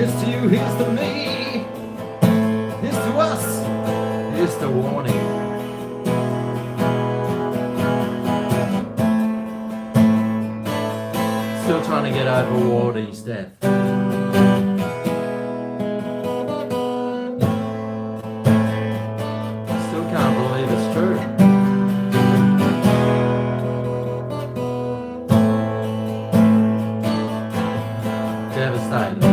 Here's to you, here's to me. Here's to us. Here's to Warne. Still trying to get over Warne's death. Still can't believe it's true. Devastated.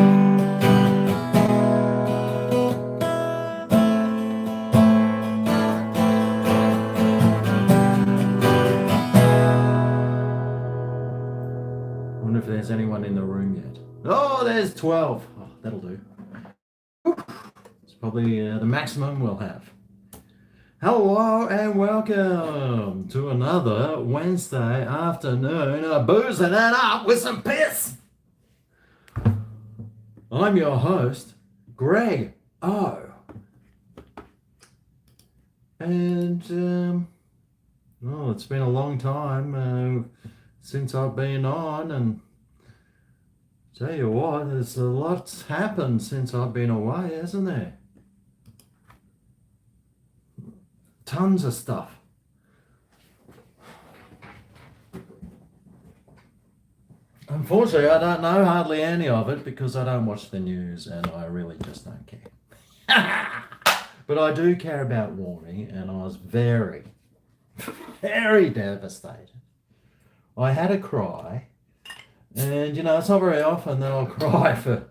I wonder if there's anyone in the room yet. Oh, there's 12. Oh, that'll do. It's probably the maximum we'll have. Hello and welcome to another Wednesday afternoon of boozing it up with some piss. I'm your host, GregO. And, well, it's been a long time since I've been on, and tell you what, there's a lot's happened since I've been away, hasn't there? Tons of stuff. Unfortunately, I don't know hardly any of it because I don't watch the news and I really just don't care. But I do care about Warne, and I was very, very devastated. I had a cry, and it's not very often that I'll cry for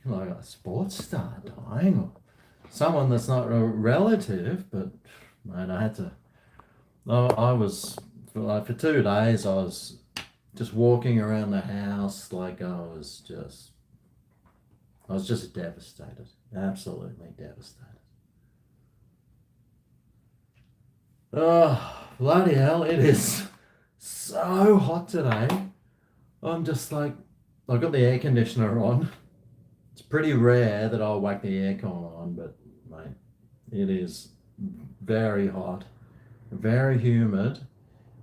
like a sports star dying or someone that's not a relative, but mate, I had to. I was for 2 days. I was just walking around the house like I was just devastated, absolutely devastated. Oh, bloody hell, it is so hot today. I'm just like, I've got the air conditioner on. It's pretty rare that I'll whack the aircon on, but mate, it is very hot, very humid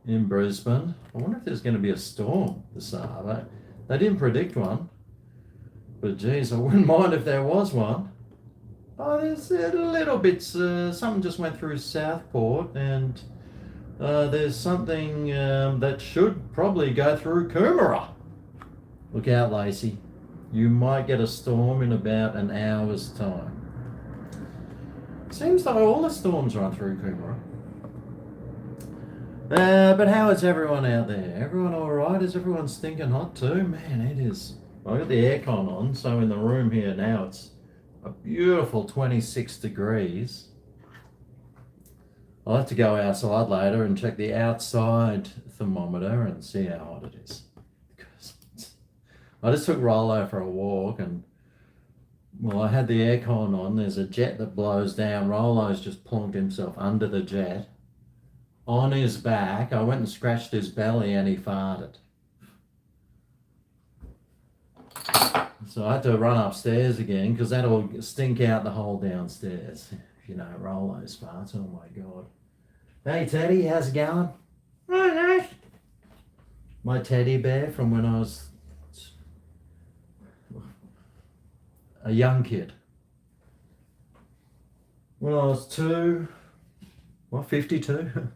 in Brisbane. I wonder if there's going to be a storm this hour. They didn't predict one, but geez, I wouldn't mind if there was one. Oh, there's a little bit, something just went through Southport, and there's something that should probably go through Coomera. Look out, Lacey. You might get a storm in about an hour's time. Seems like all the storms run through Coomera. But how is everyone out there? Everyone all right? Is everyone stinking hot too? Man, it is. I've got the aircon on, so in the room here now it's a beautiful 26 degrees. I'll have to go outside later and check the outside thermometer and see how hot it is. Because I just took Rolo for a walk, and well, I had the aircon on. There's a jet that blows down. Rolo's just plonked himself under the jet on his back. I went and scratched his belly and he farted. So I had to run upstairs again because that'll stink out the whole downstairs. Rolo's farts. Oh my God. Hey Teddy, how's it going? Oh, nice. My teddy bear from when I was a young kid. When I was 52?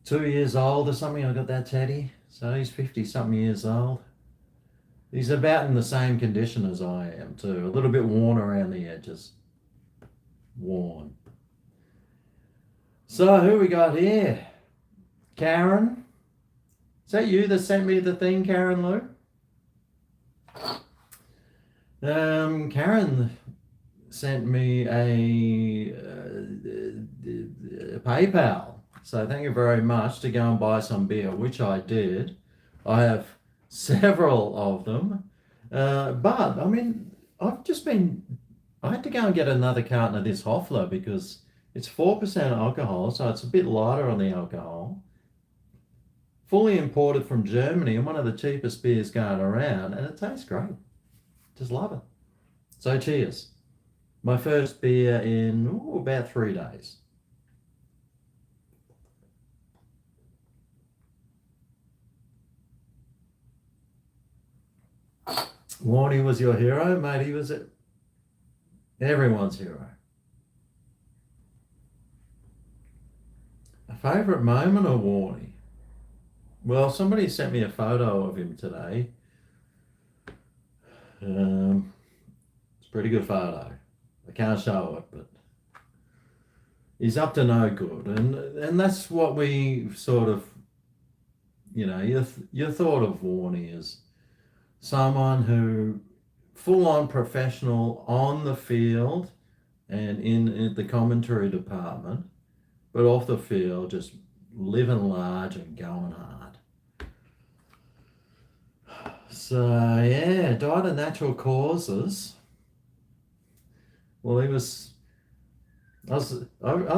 2 years old or something, I got that teddy. So he's 50-something years old. He's about in the same condition as I am too. A little bit worn around the edges. Worn. So who we got here? Karen? Is that you that sent me the thing, Karen Lou? Karen sent me a PayPal. So thank you very much to go and buy some beer, which I did. I have several of them. But, I mean, I had to go and get another carton of this Hoffler because it's 4% alcohol, so it's a bit lighter on the alcohol. Fully imported from Germany and one of the cheapest beers going around, and it tastes great. Just love it. So cheers. My first beer in about 3 days. Warne was your hero, mate. He was everyone's hero. A favourite moment of Warne? Well, somebody sent me a photo of him today. It's a pretty good photo. I can't show it, but he's up to no good, and that's what we sort of, your thought of Warne is someone who full on professional on the field and in the commentary department, but off the field just living large and going hard. So yeah, died of natural causes. Well, I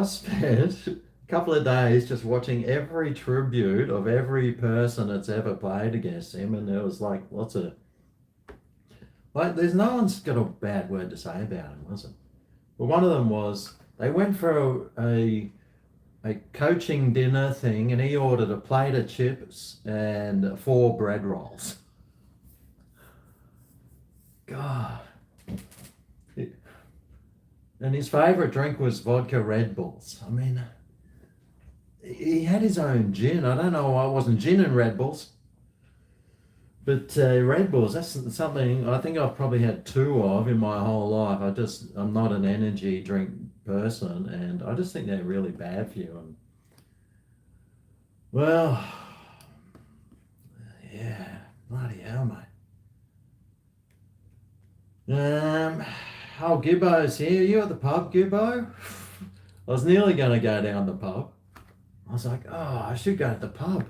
spent a couple of days just watching every tribute of every person that's ever played against him, and there was like lots of there's no one's got a bad word to say about him, was it? But one of them was they went for a coaching dinner thing, and he ordered a plate of chips and 4 bread rolls. God. And his favourite drink was vodka Red Bulls. I mean, he had his own gin. I don't know why it wasn't gin and Red Bulls. But Red Bulls, that's something I think I've probably had 2 of in my whole life. I'm not an energy drink person, and I just think they're really bad for you. And well, yeah, bloody hell, mate. Oh, Gibbo's here. You at the pub, Gibbo? I was nearly going to go down the pub. I was like, oh, I should go to the pub.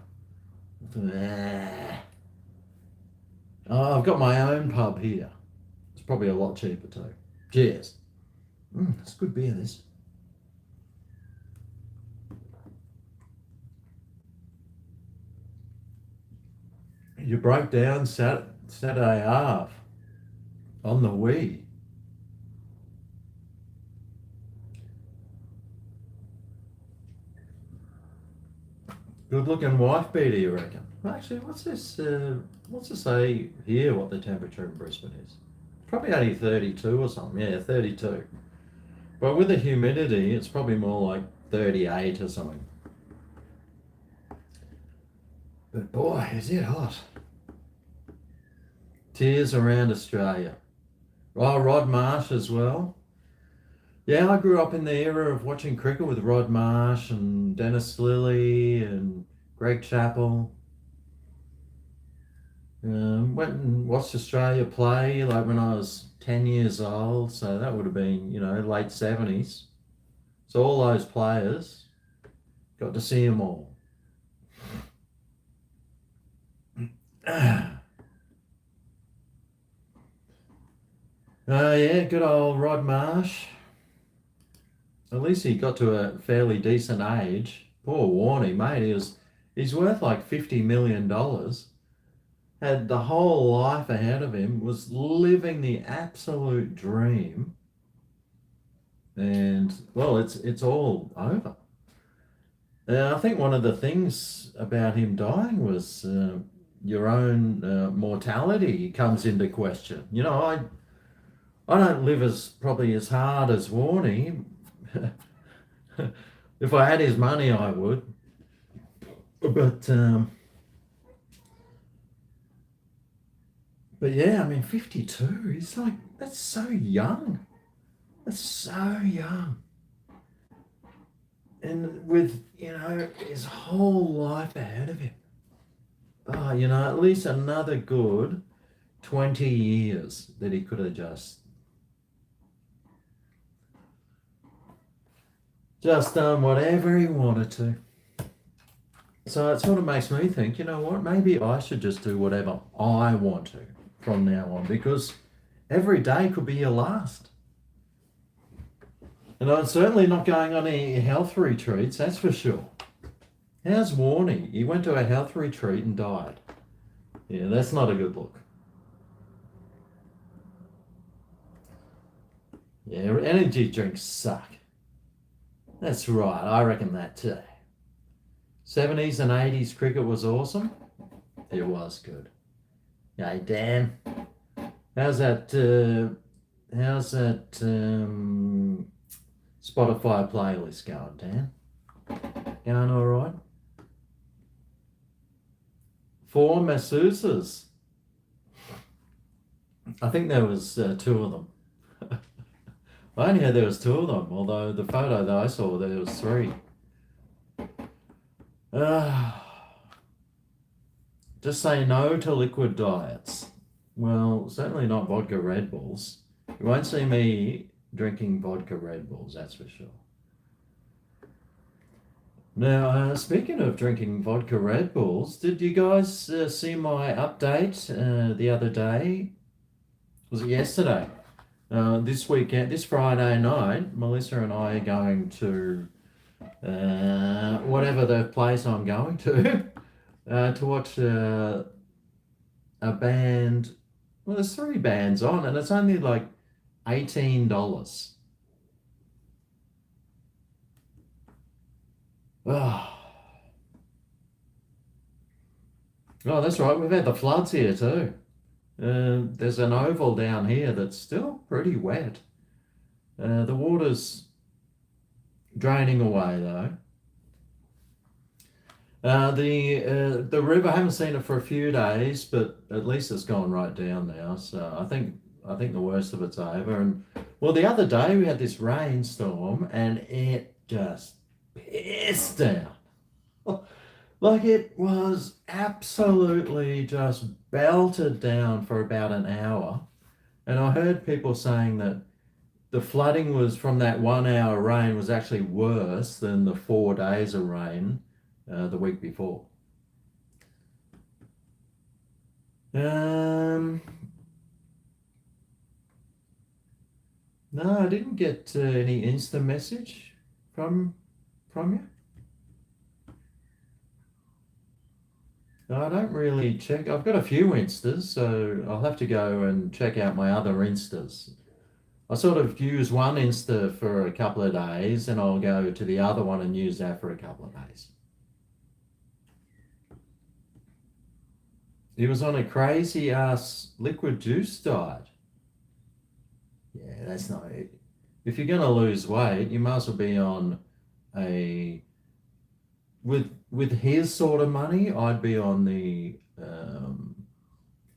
Oh, I've got my own pub here. It's probably a lot cheaper too. Cheers. That's good beer, this. You broke down Saturday half on the Wii. Good looking wife beater, you reckon? Actually, what's this? What's to say here what the temperature in Brisbane is? Probably only 32 or something. Yeah, 32. But with the humidity, it's probably more like 38 or something. But boy, is it hot. Tears around Australia. Oh, Rod Marsh as well. Yeah, I grew up in the era of watching cricket with Rod Marsh and Dennis Lilly and Greg Chappell. Went and watched Australia play like when I was 10 years old, so that would have been, late 70s. So all those players, got to see them all. Yeah, good old Rod Marsh. At least he got to a fairly decent age. Poor Warne, mate, he's worth like $50 million. Had the whole life ahead of him, was living the absolute dream. And well, it's all over. I think one of the things about him dying was your own mortality comes into question. I don't live probably as hard as Warne. If I had his money, I would. But yeah, I mean, 52. He's like, that's so young. That's so young. And with his whole life ahead of him. Oh, at least another good 20 years that he could have just done whatever he wanted to. So it sort of makes me think, you know what, maybe I should just do whatever I want to from now on, because every day could be your last. And I'm certainly not going on any health retreats, that's for sure. How's Warne? He went to a health retreat and died. Yeah, that's not a good look. Yeah, energy drinks suck. That's right, I reckon that too. 70s and 80s cricket was awesome. It was good. Hey, Dan. How's that? How's that Spotify playlist going, Dan? Going all right? 4 masseuses. I think there was 2 of them. I only heard there was 2 of them, although the photo that I saw there was 3. Just say no to liquid diets. Well, certainly not vodka Red Bulls. You won't see me drinking vodka Red Bulls, that's for sure. Now, speaking of drinking vodka Red Bulls, did you guys see my update the other day? Was it yesterday? This weekend, this Friday night, Melissa and I are going to whatever the place I'm going to watch a band. Well, there's 3 bands on, and it's only like $18. Oh, oh, that's right. We've had the floods here too. There's an oval down here that's still pretty wet. The water's draining away though. The river, I haven't seen it for a few days, but at least it's gone right down now. So I think the worst of it's over. And well, the other day we had this rainstorm and it just pissed down. Like it was absolutely just belted down for about an hour. And I heard people saying that the flooding was from that 1 hour rain was actually worse than the 4 days of rain the week before. No, I didn't get any Insta message from you. No, I don't really check. I've got a few Instas, so I'll have to go and check out my other Instas. I sort of use one Insta for a couple of days, and I'll go to the other one and use that for a couple of days. He was on a crazy ass liquid juice diet. Yeah, that's not it. If you're gonna lose weight, you must well be on a with his sort of money, I'd be on the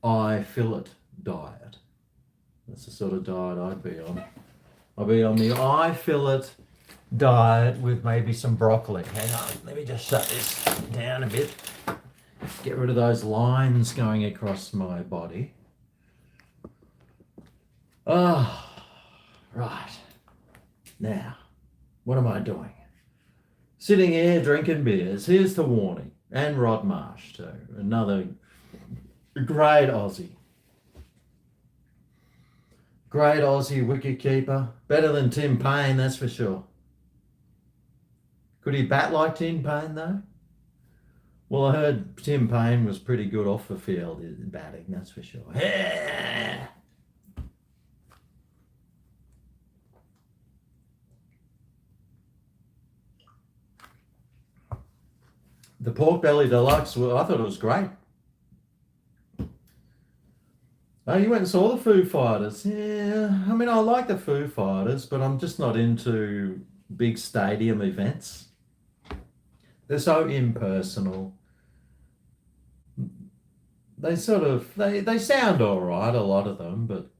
eye fillet diet. That's the sort of diet I'd be on. I'll be on the eye fillet diet with maybe some broccoli. Hang on, let me just shut this down a bit. Get rid of those lines going across my body. Ah, right. Now, what am I doing? Sitting here drinking beers. Here's to Warne and Rod Marsh too. Another great Aussie. Great Aussie wicketkeeper. Better than Tim Payne, that's for sure. Could he bat like Tim Payne though? Well, I heard Tim Payne was pretty good off the field in batting, that's for sure. The pork belly deluxe, well, I thought it was great. Oh, you went and saw the Foo Fighters? Yeah, I mean, I like the Foo Fighters, but I'm just not into big stadium events. They're so impersonal. They sort of they sound all right, a lot of them, but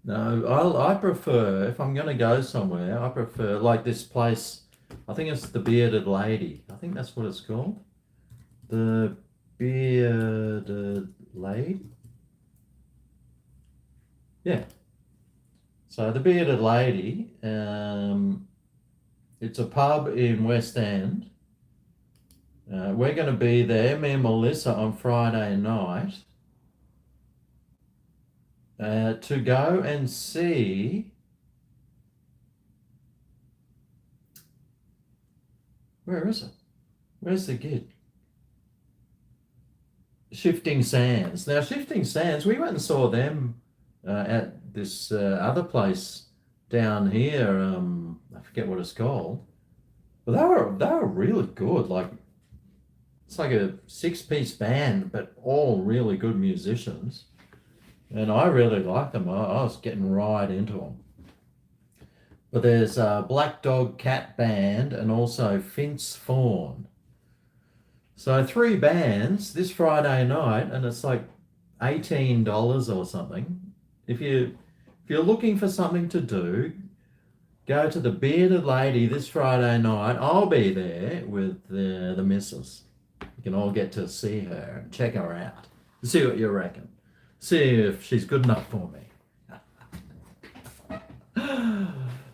no, I prefer if I'm going to go somewhere, I prefer like this place. I think it's the Bearded Lady. I think that's what it's called. The Bearded Lady. Yeah. So the Bearded Lady. It's a pub in West End. We're going to be there, me and Melissa, on Friday night to go and see. Where is it? Where's the gig? Shifting Sands. Now, Shifting Sands, we went and saw them at this other place down here. I forget what it's called, but they were really good. Like it's like a 6-piece band, but all really good musicians. And I really like them. I was getting right into them. But there's a Black Dog Cat Band and also Fince Fawn. So 3 bands this Friday night, and it's like $18 or something. If you're looking for something to do, go to the Bearded Lady this Friday night. I'll be there with the missus. You can all get to see her and check her out. See what you reckon. See if she's good enough for me.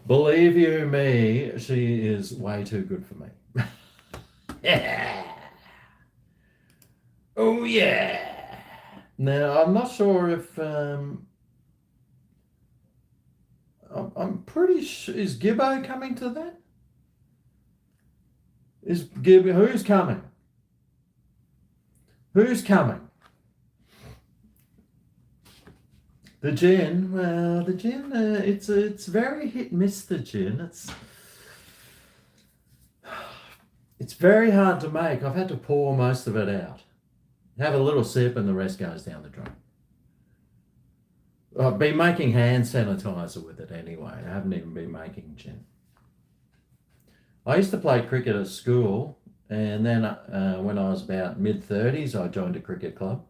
Believe you me, she is way too good for me. Yeah. Oh yeah. Now I'm not sure if I'm pretty sure, is Gibbo coming to that? Is Gibbo, who's coming? Who's coming? The gin, well, the gin, it's very hit miss. The gin, it's very hard to make. I've had to pour most of it out, have a little sip, and the rest goes down the drain. I've been making hand sanitizer with it anyway. I haven't even been making gin. I used to play cricket at school, and then when I was about mid-30s, I joined a cricket club.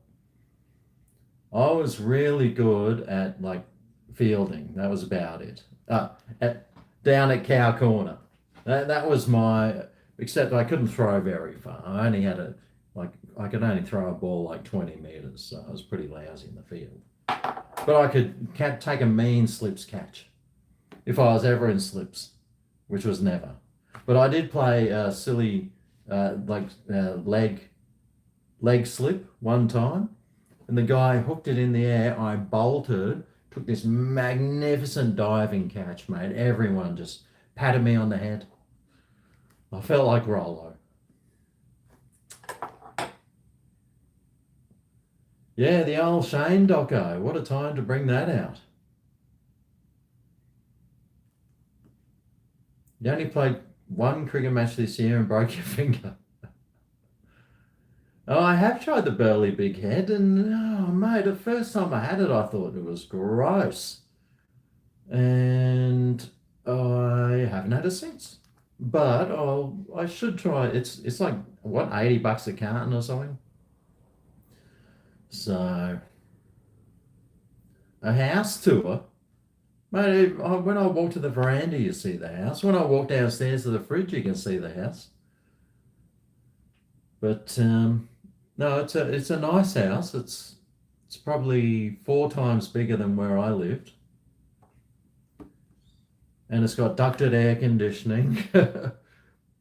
I was really good at like fielding. That was about it. Down at Cow Corner. That was my. Except I couldn't throw very far. I only had I could only throw a ball like 20 meters, so I was pretty lousy in the field. But I could take a mean slips catch if I was ever in slips, which was never. But I did play a silly leg slip one time, and the guy hooked it in the air. I bolted, took this magnificent diving catch, mate. Everyone just patted me on the head. I felt like Rolo. Yeah, the old Shane doco. What a time to bring that out. You only played one cricket match this year and broke your finger. Oh, I have tried the Burley Big Head, and oh, mate, the first time I had it, I thought it was gross. And I haven't had it since. But I should try. It's like what, $80 a carton or something. So a house tour, mate. When I walk to the veranda, you see the house. When I walk downstairs to the fridge, you can see the house. But no, it's a nice house. It's probably 4 times bigger than where I lived, and it's got ducted air conditioning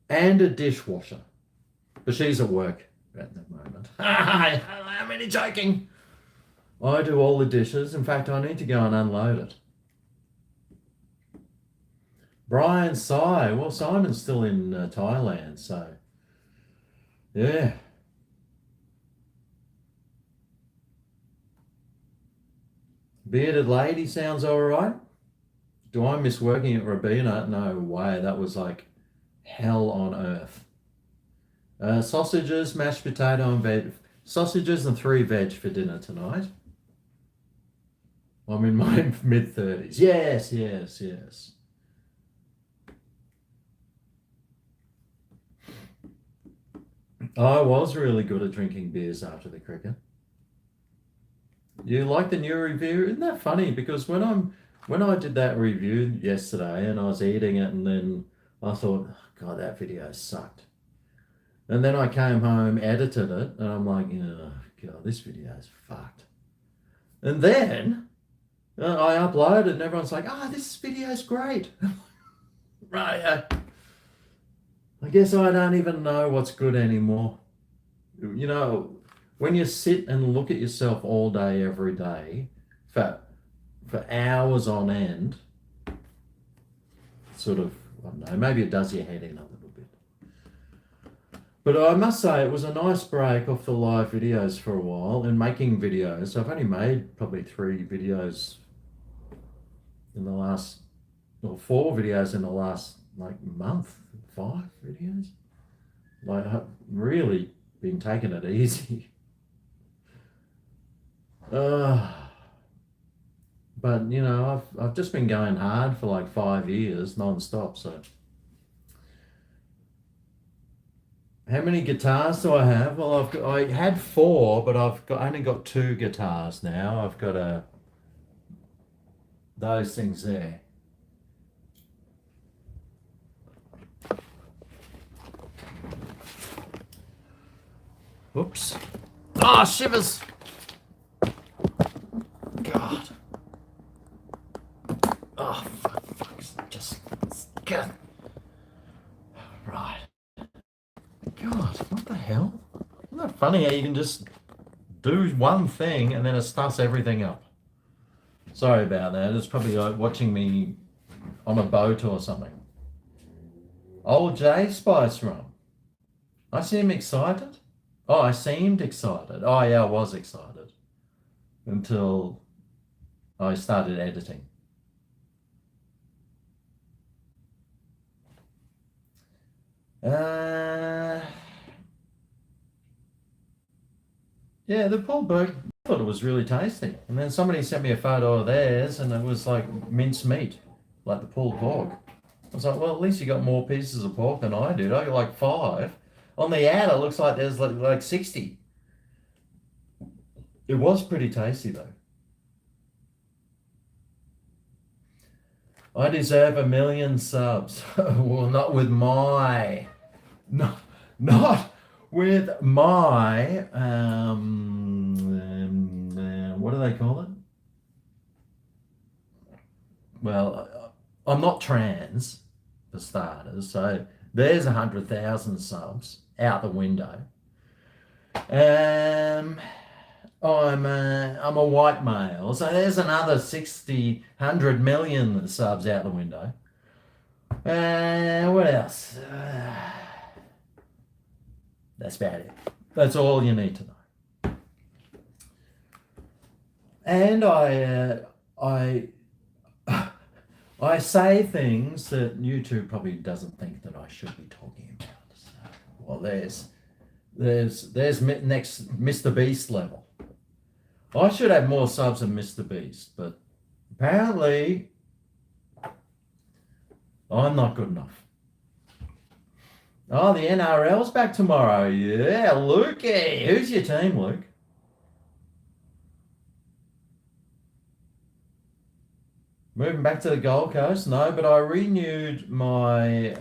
and a dishwasher. But she's at work at the moment. I'm only joking. I do all the dishes. In fact, I need to go and unload it. Brian Sai. Well, Simon's still in Thailand, so yeah. Bearded Lady sounds all right. Do I miss working at Rabina? No way. That was like hell on earth. Sausages, mashed potato, and veg. Sausages and 3 veg for dinner tonight. I'm in my mid-30s. Yes, yes, yes. I was really good at drinking beers after the cricket. You like the new review? Isn't that funny? Because when I did that review yesterday and I was eating it, and then I thought, oh, God, that video sucked. And then I came home, edited it, and I'm like, oh, God, this video is fucked. And then I uploaded it, and everyone's like, this video's great. Right. I guess I don't even know what's good anymore. You know, when you sit and look at yourself all day, every day, for hours on end, sort of, I don't know, maybe it does your head in a little bit. But I must say, it was a nice break off the live videos for a while and making videos. I've only made probably 3 videos in the last, or 4 videos in the last like month, 5 videos. Like, I've really been taking it easy. But I've just been going hard for like 5 years non-stop. So how many guitars do I have? Well, I had four, but only got two guitars now. I've got those things there. Whoops. Oh, shivers. God. Oh, fuck. Just get. Right. God, what the hell? Isn't that funny how you can just do one thing and then it starts everything up? Sorry about that. It's probably like watching me on a boat or something. Old J Spice Rum. I seem excited. Oh, I seemed excited. Oh, yeah, I was excited until I started editing. Yeah, the pulled pork, I thought it was really tasty. And then somebody sent me a photo of theirs and it was like minced meat, like the pulled pork. I was like, well, at least you got more pieces of pork than I did. I got like 5. On the ad, it looks like there's like 60. It was pretty tasty though. I deserve 1 million subs. Well, not with my, not, not with my, what do they call it? Well, I'm not trans for starters, so there's 100,000 subs out the window. I'm a white male, so there's another 60, 100 million subs out the window. What else? That's about it. That's all you need to know. And I say things that YouTube probably doesn't think that I should be talking about. So, well, there's next Mr. Beast level. I should have more subs than Mr. Beast, but apparently I'm not good enough. Oh, the NRL's back tomorrow. Yeah, Lukey. Who's your team, Luke? Moving back to the Gold Coast? No, but I renewed my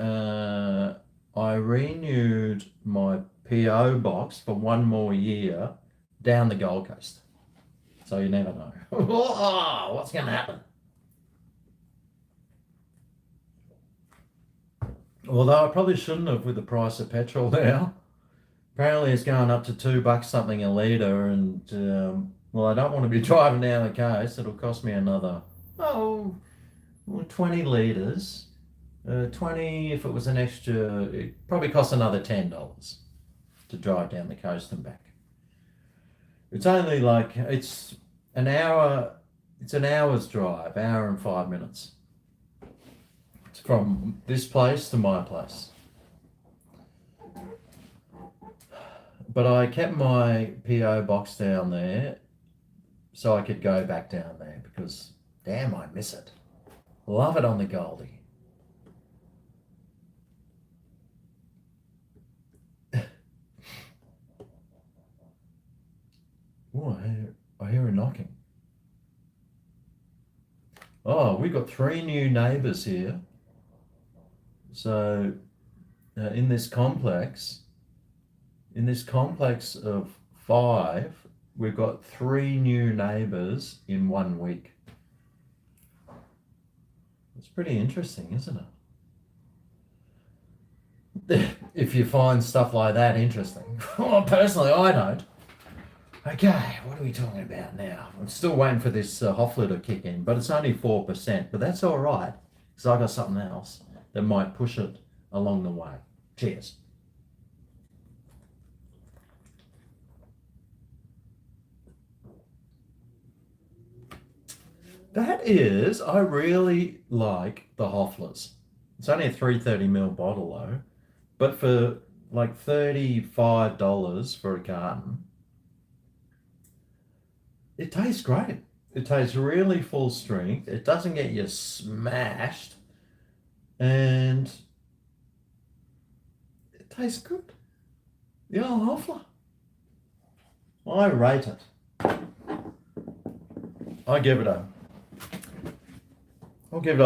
PO box for 1 more year down the Gold Coast. So you never know. Oh, what's going to happen? Although I probably shouldn't have with the price of petrol now. Apparently it's going up to $2 something a litre, and well, I don't want to be driving down the coast. It'll cost me another 20 litres. 20 if it was an extra, it probably costs another $10 to drive down the coast and back. It's only like it's an hour's drive, hour and 5 minutes. It's from this place to my place. But I kept my PO box down there so I could go back down there because damn, I miss it. Love it on the Goldie. Oh, I hear a knocking. Oh, we've got 3 new neighbours here. So in this complex of 5, we've got 3 new neighbours in 1 week. It's pretty interesting, isn't it? If you find stuff like that interesting. Well, personally, I don't. Okay, what are we talking about now? I'm still waiting for this Hoffler to kick in, but it's only 4%, but that's all right, because I got something else that might push it along the way. Cheers. That is, I really like the Hofflers. It's only a 330ml bottle though, but for like $35 for a carton, it tastes great. It tastes really full strength. It doesn't get you smashed. And it tastes good. The old Hoffler. I rate it. I'll give it a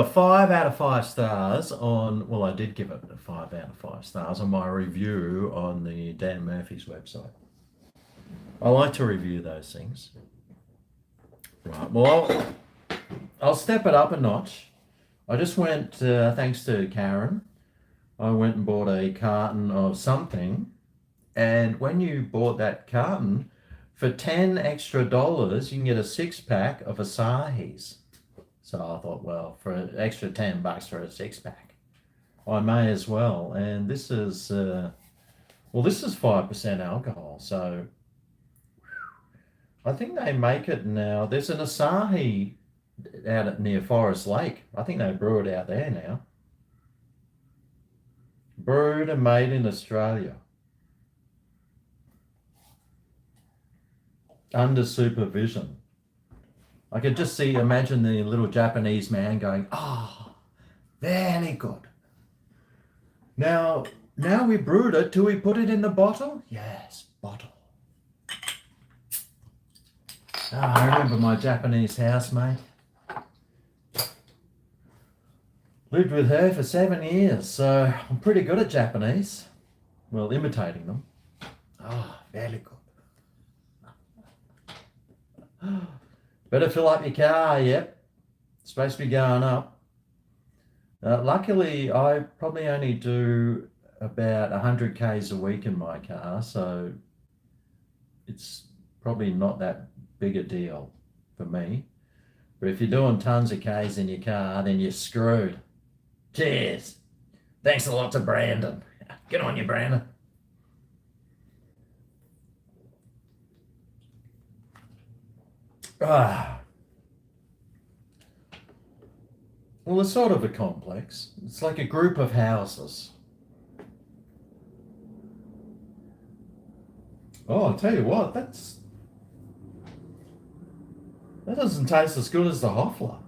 5 out of 5 stars on, well, I did give it a 5 out of 5 stars on my review on the Dan Murphy's website. I like to review those things. Right, well, I'll step it up a notch. I just went, thanks to Karen, I went and bought a carton of something. And when you bought that carton, for $10 extra, you can get a 6-pack of Asahis. So I thought, well, for an extra $10 for a 6-pack, I may as well. And this is, this is 5% alcohol. So I think they make it now. There's an Asahi out near Forest Lake. I think they brew it out there now. Brewed and made in Australia. Under supervision. I could just imagine the little Japanese man going, "Oh, very good. Now we brewed it. Do we put it in the bottle?" "Yes, bottle." I remember my Japanese housemate. Lived with her for 7 years, so I'm pretty good at Japanese. Well, imitating them. Very good. Better fill up your car, yep. It's supposed to be going up. Luckily, I probably only do about 100 Ks a week in my car, so it's probably not that big a deal for me. But if you're doing tons of Ks in your car, then you're screwed. Cheers. Thanks a lot to Brandon. Get on you, Brandon. Well, it's sort of a complex. It's like a group of houses. Oh, I'll tell you what, that doesn't taste as good as the Hoffler.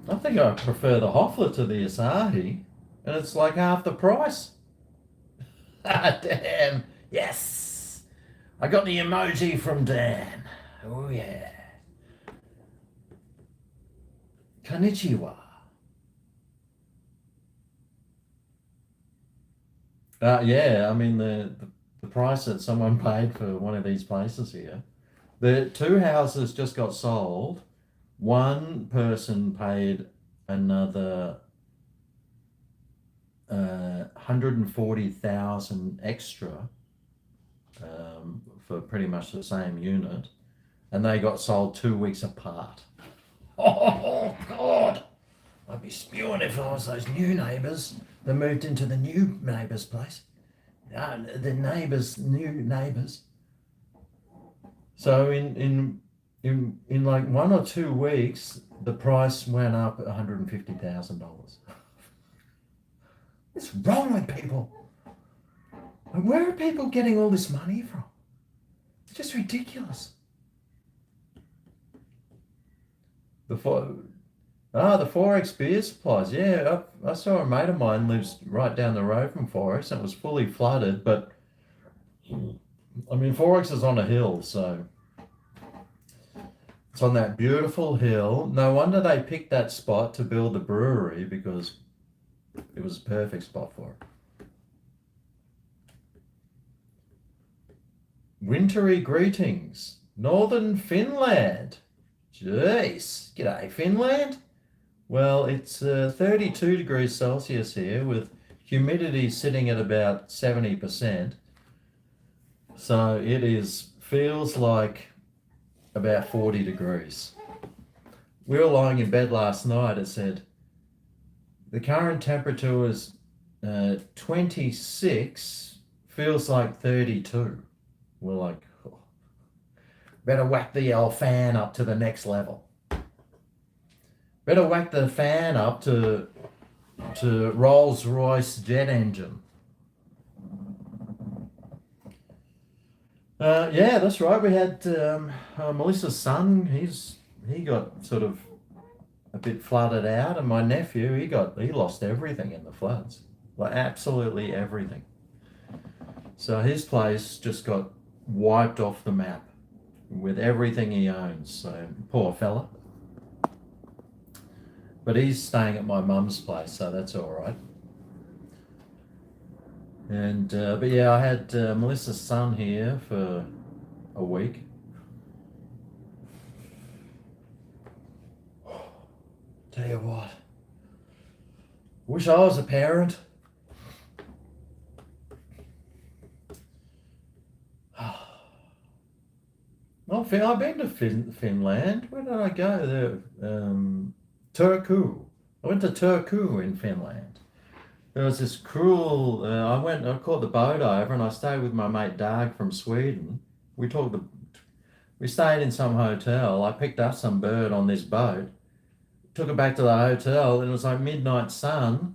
I think I prefer the Hoffler to the Asahi, and it's like half the price. Damn, yes! I got the emoji from Dan. Oh yeah. Konnichiwa. Yeah, I mean the price that someone paid for one of these places here. The 2 houses just got sold. One person paid another 140,000 extra for pretty much the same unit, and they got sold 2 weeks apart. Oh God! I'd be spewing if I was those new neighbours that moved into the new neighbour's place. The neighbours, new neighbours. So in like 1 or 2 weeks, the price went up $150,000. What's wrong with people? Where are people getting all this money from? It's just ridiculous. The Forex beer supplies. Yeah, I saw a mate of mine lives right down the road from Forex, and it was fully flooded. But I mean, Forex is on a hill, so it's on that beautiful hill. No wonder they picked that spot to build the brewery, because it was a perfect spot for it. Wintry greetings, Northern Finland. Jeez, g'day Finland. Well, it's 32 degrees Celsius here, with humidity sitting at about 70%. So it feels like about 40 degrees. We were lying in bed last night. It said the current temperature is 26, feels like 32. We're like, oh, better whack the old fan up to the next level. Better whack the fan up to Rolls-Royce jet engine. Yeah, that's right. We had Melissa's son. He got sort of a bit flooded out, and my nephew he lost everything in the floods, like absolutely everything. So his place just got wiped off the map with everything he owns. So poor fella. But he's staying at my mum's place, so that's all right. And but yeah, I had Melissa's son here for a week. Tell you what, wish I was a parent. Well, I've been to Finland. Where did I go? Turku. I went to Turku in Finland. There was this cruel. I caught the boat over, and I stayed with my mate Dag from Sweden. We talked. We stayed in some hotel. I picked up some bird on this boat, took it back to the hotel, and it was like midnight sun.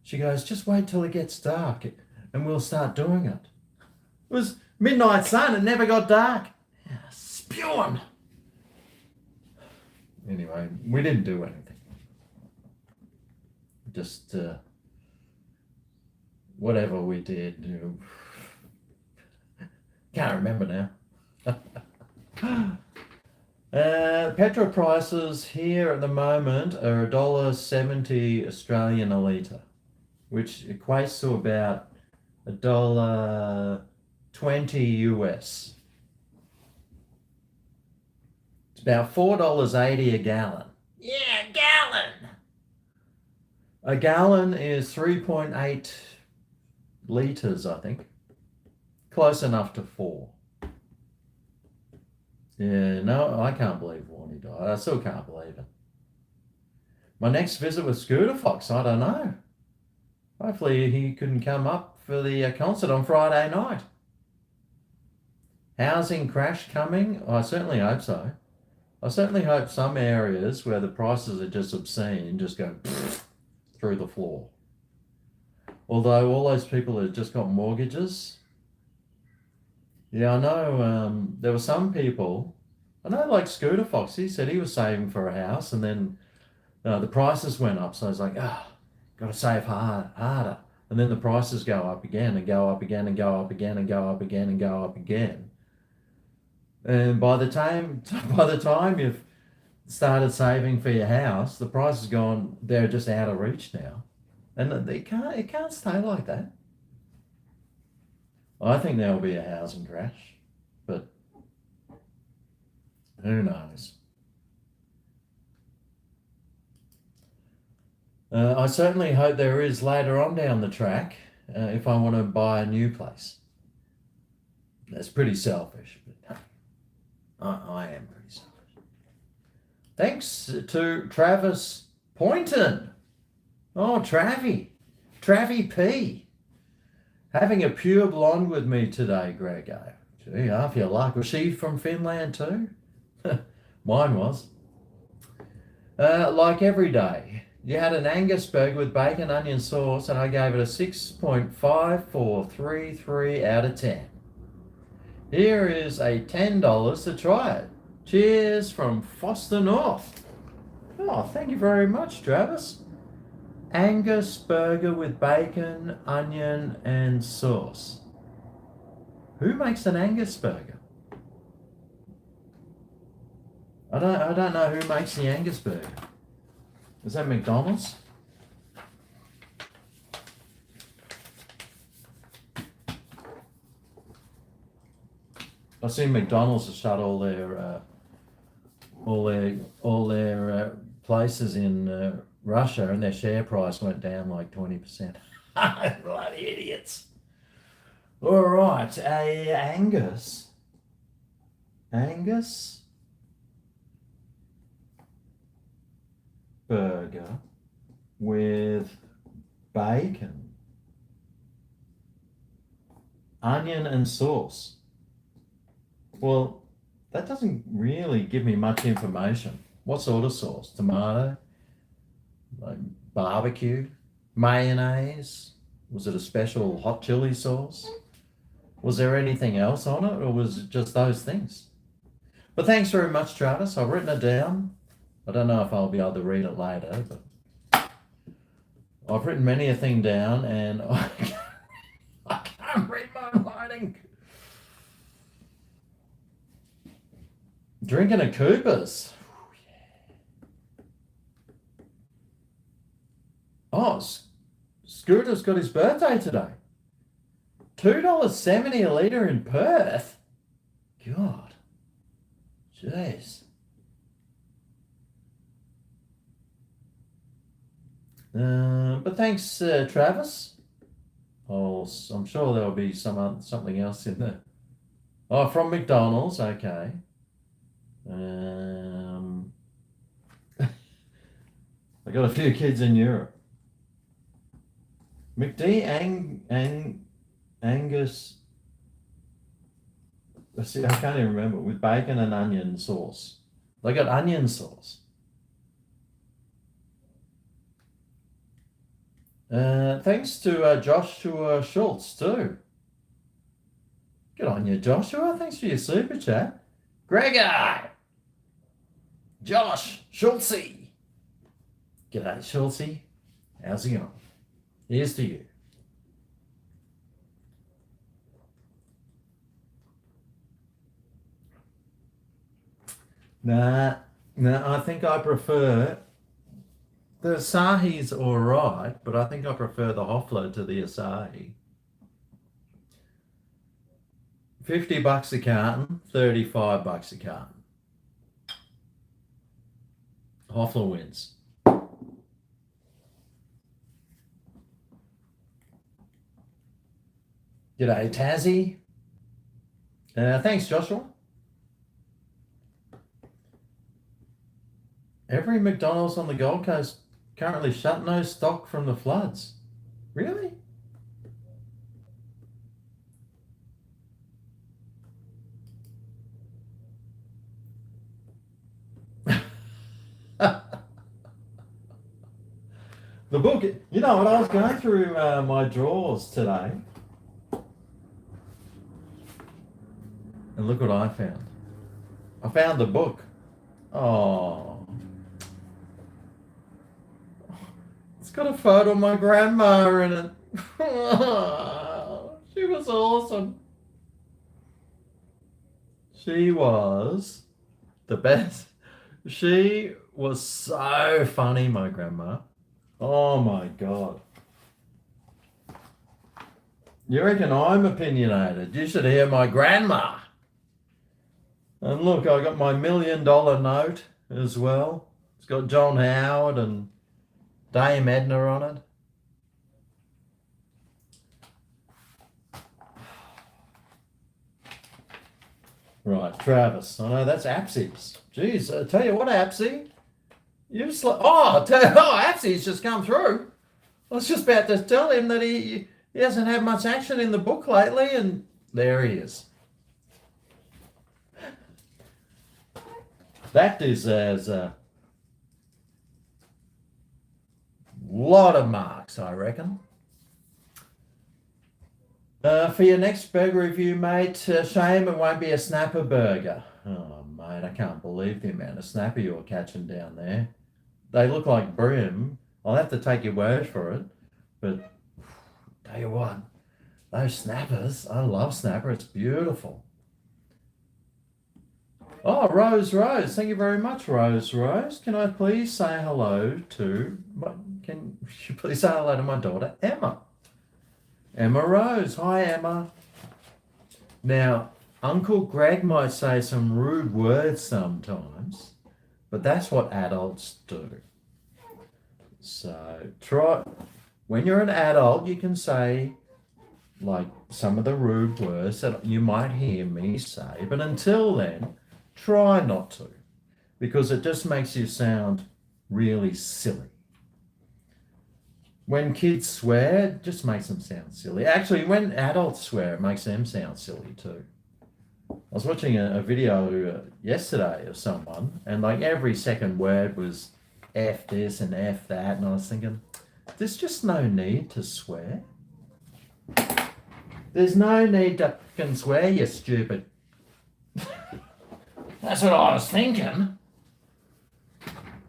She goes, "Just wait till it gets dark, and we'll start doing it." It was midnight sun. It never got dark. Yeah, spewing. Anyway, we didn't do anything. Just whatever we did. Can't remember now. Petrol prices here at the moment are $1.70 Australian a litre, which equates to about $1.20 US. It's about $4.80 a gallon. Yeah, a gallon. A gallon is 3.8 litres, I think. Close enough to 4. Yeah, no, I can't believe Warne died. I still can't believe it. My next visit with Scooter Fox, I don't know. Hopefully he couldn't come up for the concert on Friday night. Housing crash coming? I certainly hope so. I certainly hope some areas where the prices are just obscene just go through the floor. Although all those people that just got mortgages, yeah, I know there were some people, I know like Scooter Fox, he said he was saving for a house and then the prices went up. So I was like, got to save harder. And then the prices go up again and go up again and go up again and go up again and go up again. And by the time you've started saving for your house, the price has gone, they're just out of reach now. And it can't stay like that. I think there will be a housing crash, but who knows? I certainly hope there is later on down the track if I want to buy a new place. That's pretty selfish, but I am pretty selfish. Thanks to Travis Poynton. Oh, Travie P. Having a pure blonde with me today, GregO. Gee, half your luck. Was she from Finland too? Mine was. Like every day, you had an Angus burger with bacon, onion sauce, and I gave it a 6.5433 out of 10. Here is a $10 to try it. Cheers from Foster North. Oh, thank you very much, Travis. Angus burger with bacon, onion, and sauce. Who makes an Angus burger? I don't know who makes the Angus burger. Is that McDonald's? I've seen McDonald's have shut all their places in Russia, and their share price went down like 20%. Bloody idiots. All right, a Angus burger with bacon, onion, and sauce. Well, that doesn't really give me much information. What sort of sauce? Tomato? Like barbecue? Mayonnaise? Was it a special hot chili sauce? Was there anything else on it, or was it just those things? But thanks very much, Travis. I've written it down. I don't know if I'll be able to read it later, but I've written many a thing down, and I can't read my own writing. Drinking a Cooper's. Oh, Scooter's got his birthday today. $2.70 a litre in Perth. God. Jeez. But thanks, Travis. I'm sure there'll be something else in there. Oh, from McDonald's. Okay. I got a few kids in Europe. McD Angus. See, I can't even remember. With bacon and onion sauce. They got onion sauce. Thanks to Joshua Schultz too. Good on you, Joshua. Thanks for your super chat. GregO! Josh Schultzy. G'day, Schultzy. How's it going? Here's to you. Nah, I think I prefer the Asahi's all right, but I think I prefer the Hoffler to the Asahi. $50 a carton, $35 a carton. Hoffler wins. G'day, Tassie. Thanks, Joshua. Every McDonald's on the Gold Coast currently shut, no stock from the floods. Really? The book, you know what, I was going through my drawers today, and look what I found. I found the book. Oh. It's got a photo of my grandma in it. She was awesome. She was the best. She was so funny, my grandma. Oh my God. You reckon I'm opinionated? You should hear my grandma. And look, I got my $1 million note as well. It's got John Howard and Dame Edna on it. Right, Travis. I know that's Apsy's. Jeez, I tell you what, Apsy. Apsy's just come through. I was just about to tell him that he hasn't had much action in the book lately, and there he is. That deserves a lot of marks, I reckon. For your next burger review, mate, shame it won't be a snapper burger. Oh, mate, I can't believe the amount of snapper you're catching down there. They look like brim. I'll have to take your word for it. But tell you what, those snappers, I love snapper. It's beautiful. Oh, Rose. Thank you very much, Rose. Can I please say hello to can you please say hello to my daughter, Emma? Emma Rose. Hi, Emma. Now, Uncle Greg might say some rude words sometimes, but that's what adults do. So when you're an adult, you can say like some of the rude words that you might hear me say, but until then, try not to, because it just makes you sound really silly. When kids swear, it just makes them sound silly. Actually, when adults swear, it makes them sound silly too. I was watching a video yesterday of someone, and like every second word was F this and F that, and I was thinking, there's just no need to swear. There's no need to fucking swear, you stupid. That's what I was thinking.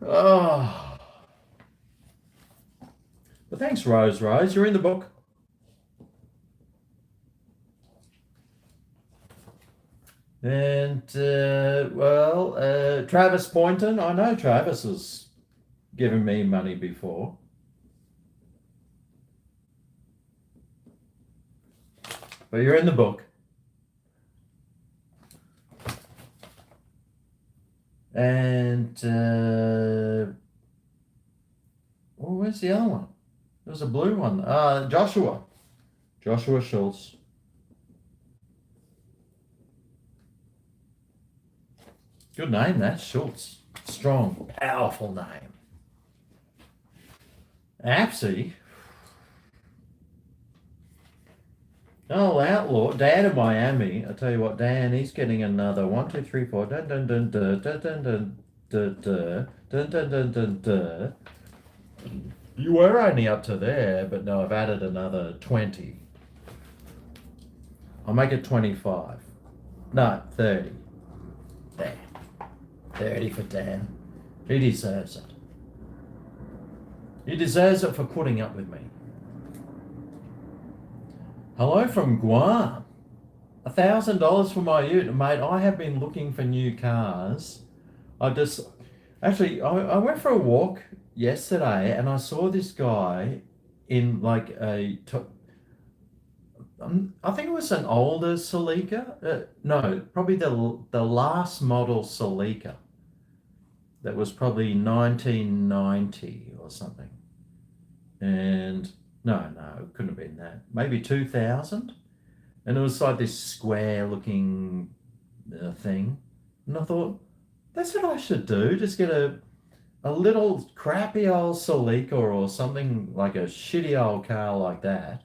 Oh. But thanks, Rose. You're in the book. And, Travis Poynton. I know Travis has given me money before. But you're in the book. And, where's the other one? There's a blue one. Joshua Schultz. Good name, that, Schultz. Strong, powerful name. Apsy. Oh, Outlaw. Dan in Miami. I tell you what, Dan, he's getting another 1, 2, 3, 4. Dun dun dun dun dun dun dun dun dun dun dun dun dun. You were only up to there, but no, I've added another 20. I'll make it 25. No, 30. There. 30 for Dan. He deserves it. He deserves it for putting up with me. Hello from Guam. $1,000 for my ute. Mate, I have been looking for new cars. I went for a walk yesterday and I saw this guy in like I think it was an older Celica. No, probably the last model Celica. That was probably 1990 or something. And no, it couldn't have been that. Maybe 2000. And it was like this square looking thing. And I thought, that's what I should do. Just get a little crappy old Celica or something like a shitty old car like that.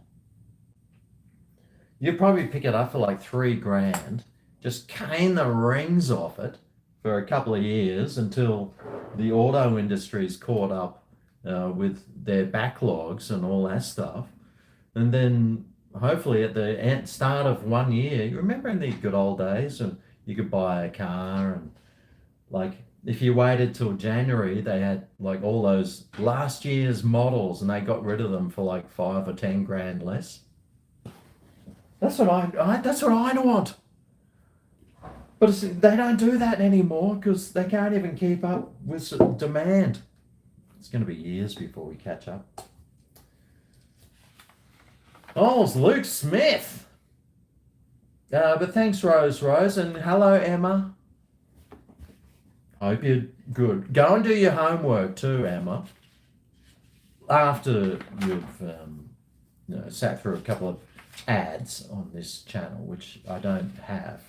You'd probably pick it up for like $3,000. Just cane the rings off it for a couple of years until the auto industry's caught up with their backlogs and all that stuff. And then hopefully at the start of 1 year, you remember in the good old days and you could buy a car and like if you waited till January, they had like all those last year's models and they got rid of them for like 5 or 10 grand less. That's what I want. But they don't do that anymore because they can't even keep up with demand. It's going to be years before we catch up. Oh, it's Luke Smith. But thanks, Rose, and hello, Emma. Hope you're good. Go and do your homework too, Emma. After you've sat through a couple of ads on this channel, which I don't have.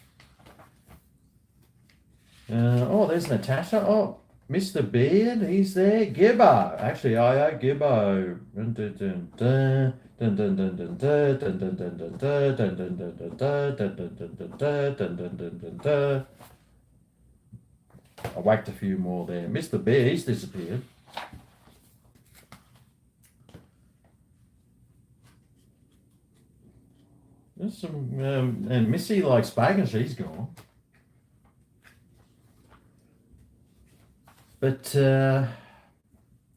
There's Natasha. Oh, Mr. Beard, he's there. Gibbo. Actually, I owe Gibbo. I whacked a few more there. Mr. Beard, he's disappeared. There's some, and Missy likes bacon, she's gone. But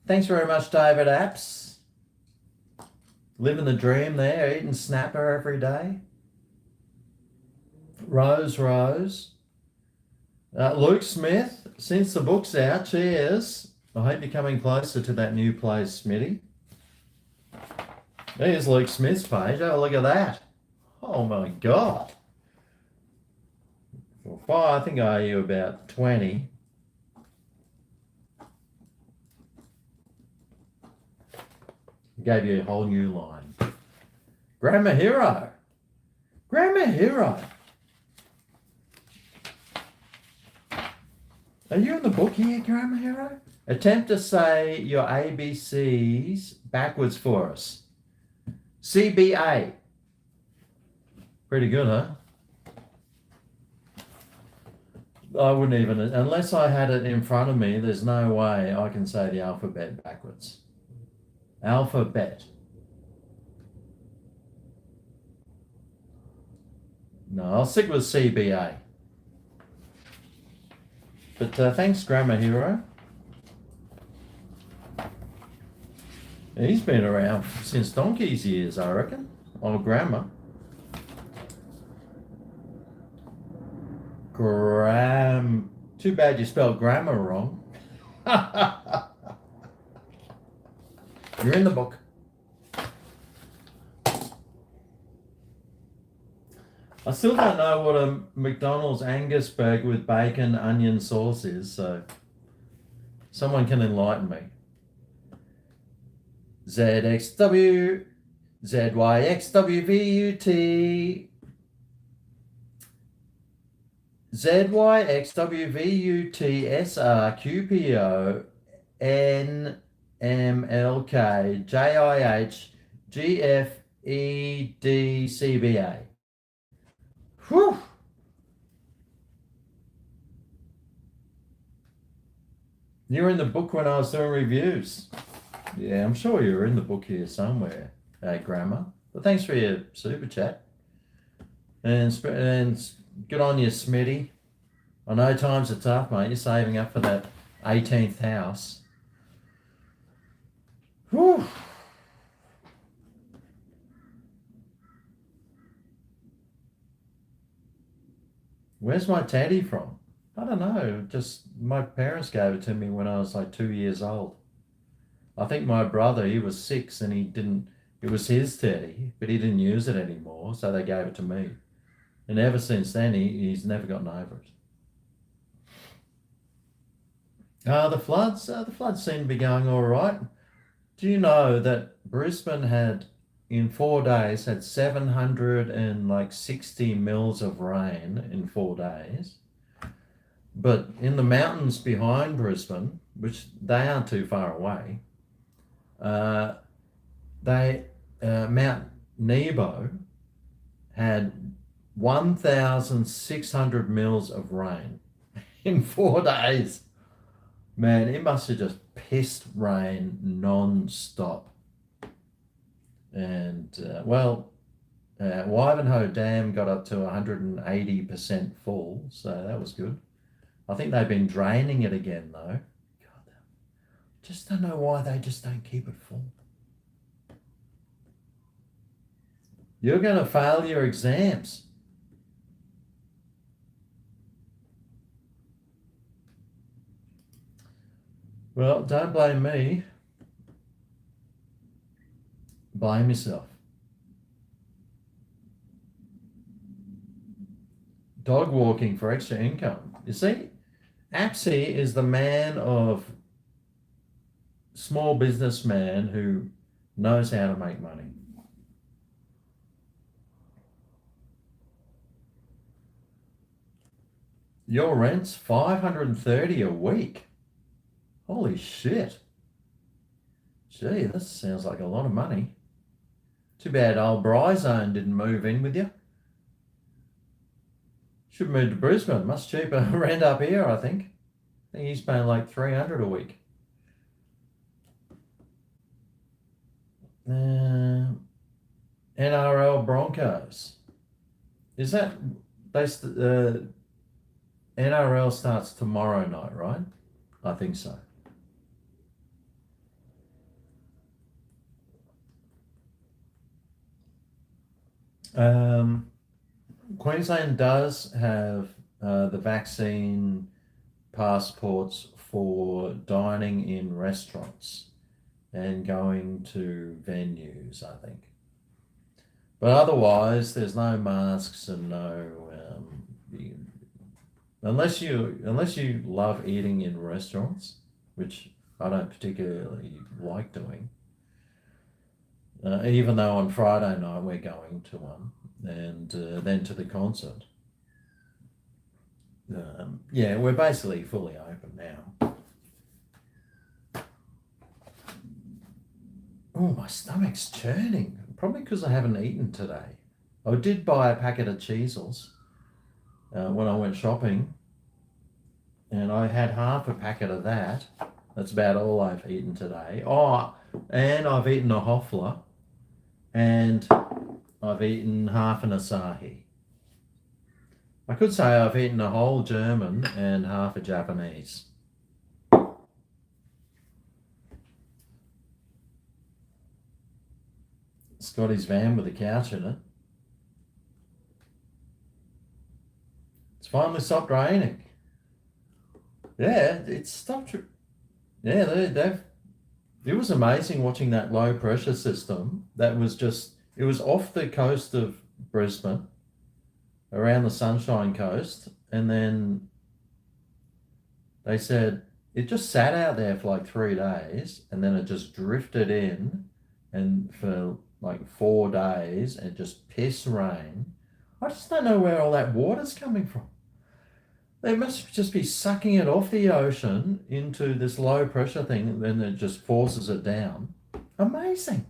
thanks very much, David Apps. Living the dream there, eating snapper every day. Rose. Luke Smith, since the book's out, cheers. I hope you're coming closer to that new place, Smitty. There's Luke Smith's page. Oh, look at that. Oh my God. I think I owe you about 20. Gave you a whole new line. Grammar Hero. Are you in the book here, Grammar Hero? Attempt to say your ABCs backwards for us. CBA. Pretty good, huh? I wouldn't even, unless I had it in front of me, there's no way I can say the alphabet backwards. Alphabet. I'll stick with CBA. But thanks, Grammar Hero. He's been around since donkey's years, I reckon, on grammar. Too bad you spelled grammar wrong. You're in the book. I still don't know what a McDonald's Angus burger with bacon, onion sauce is, so someone can enlighten me. ZXW, ZYXWVUT, ZYXWVUTSRQPO, NMLK, JIH, GFEDCBA. Whew. You were in the book when I was doing reviews. Yeah, I'm sure you were in the book here somewhere, Grammar. But thanks for your super chat. And good on you, Smitty. I know times are tough, mate. You're saving up for that 18th house. Whew. Where's my teddy from? I don't know. Just my parents gave it to me when I was like 2 years old. I think my brother, he was 6 and it was his teddy, but he didn't use it anymore, so they gave it to me. And ever since then, he's never gotten over it. The floods seem to be going all right. Do you know that Brisbane had, in 4 days, had 760 mils of rain in 4 days? But in the mountains behind Brisbane, which they aren't too far away, Mount Nebo had 1,600 mils of rain in 4 days. Man, it must have just pissed rain non-stop. And, Wivenhoe Dam got up to 180% full, so that was good. I think they've been draining it again, though. God, just don't know why they just don't keep it full. You're going to fail your exams. Well, don't blame me. Blame yourself. Dog walking for extra income. You see, Apsy is the man of small businessman who knows how to make money. Your rent's $530 a week. Holy shit. Gee, this sounds like a lot of money. Too bad old Bryzone didn't move in with you. Should move to Brisbane. Much cheaper rent up here, I think. I think he's paying like $300 a week. NRL Broncos. Is that NRL starts tomorrow night, right? I think so. Queensland does have the vaccine passports for dining in restaurants and going to venues, I think. But otherwise, there's no masks and no unless you love eating in restaurants, which I don't particularly like doing. Even though on Friday night we're going to one, and then to the concert. We're basically fully open now. Oh, my stomach's churning. Probably because I haven't eaten today. I did buy a packet of Cheezels when I went shopping, and I had half a packet of that. That's about all I've eaten today. Oh, and I've eaten a Hoffler, and I've eaten half an Asahi. I could say I've eaten a whole German and half a Japanese. Scotty's van with a couch in it. It's finally stopped raining. Yeah, it's stopped. Yeah, they've. It was amazing watching that low pressure system. That was just. It was off the coast of Brisbane, around the Sunshine Coast, and then they said it just sat out there for like 3 days, and then it just drifted in, and for like 4 days, and just piss rain. I just don't know where all that water's coming from. They must just be sucking it off the ocean into this low pressure thing, and then it just forces it down. Amazing.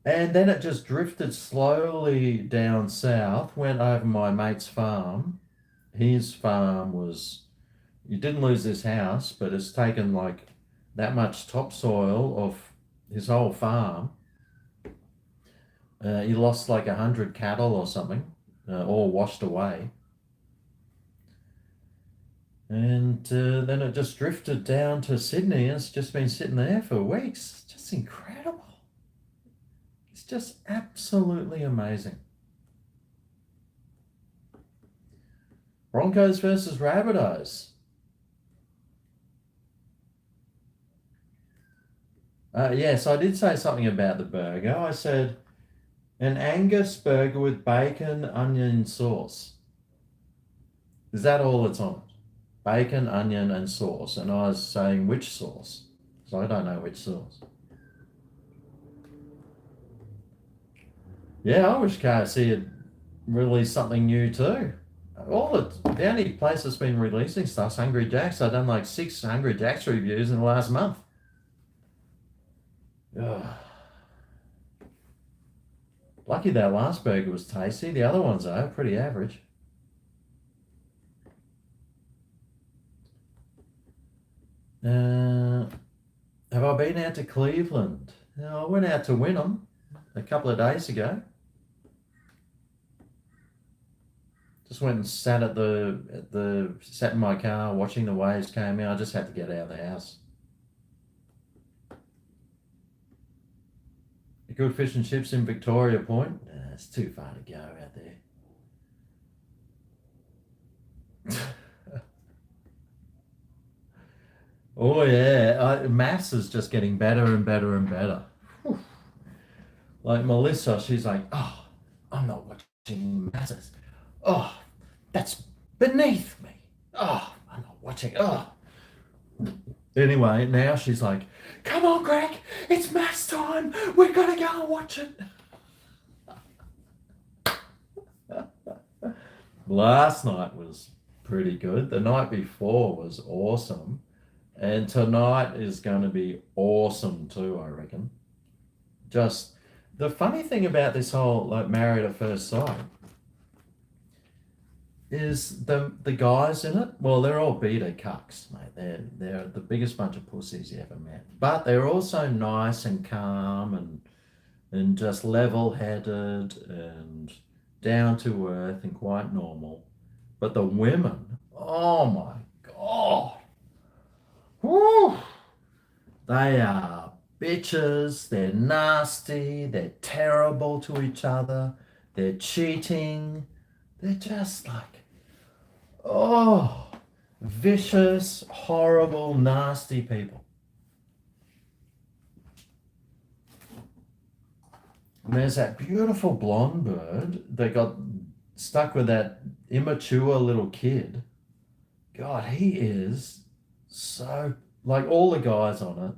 And then it just drifted slowly down south, went over my mate's farm. His farm was, you didn't lose his house, but it's taken like that much topsoil off his whole farm. He lost like 100 cattle or something, all washed away. And then it just drifted down to Sydney, and it's just been sitting there for weeks. It's just incredible. It's just absolutely amazing. Broncos versus Rabbitohs. Yes, I did say something about the burger. I said an Angus burger with bacon, onion sauce. Is that all that's on it? Bacon, onion, and sauce. And I was saying which sauce. So I don't know which sauce. Yeah, I wish KFC had released something new too. The only place that's been releasing stuff's Hungry Jack's. I've done like 6 Hungry Jack's reviews in the last month. Ugh. Lucky that last burger was tasty. The other ones are pretty average. Have I been out to Cleveland? I went out to Wynnum a couple of days ago. Just went and sat sat in my car watching the waves come in. I just had to get out of the house. A good fish and chips in Victoria Point. It's too far to go out there. Oh yeah, maths is just getting better and better and better. Whew. Like Melissa, she's like, oh, I'm not watching maths. Oh, that's beneath me. Oh, I'm not watching. Oh. Anyway, now she's like, come on, Greg, it's maths time. We're gonna go and watch it. Last night was pretty good. The night before was awesome. And tonight is going to be awesome too, I reckon. Just the funny thing about this whole like Married at First Sight is the guys in it. Well, they're all beta cucks, mate. They're the biggest bunch of pussies you ever met. But they're also nice and calm and just level-headed and down to earth and quite normal. But the women, oh my God. Whew. They are bitches, they're nasty, they're terrible to each other, they're cheating, they're just like, oh, vicious, horrible, nasty people. And there's that beautiful blonde bird that got stuck with that immature little kid. God, he is so, like all the guys on it,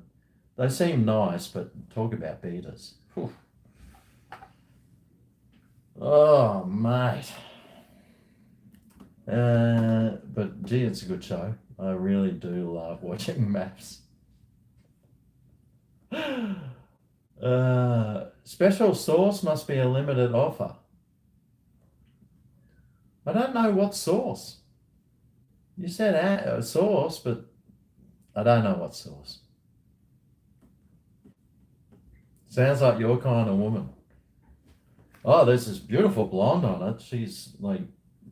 they seem nice, but talk about beaters. Whew. Oh, mate. But gee, it's a good show. I really do love watching maths. Special sauce must be a limited offer. I don't know what sauce. You said sauce, but I don't know what sauce. Sounds like your kind of woman. Oh, there's this beautiful blonde on it. She's like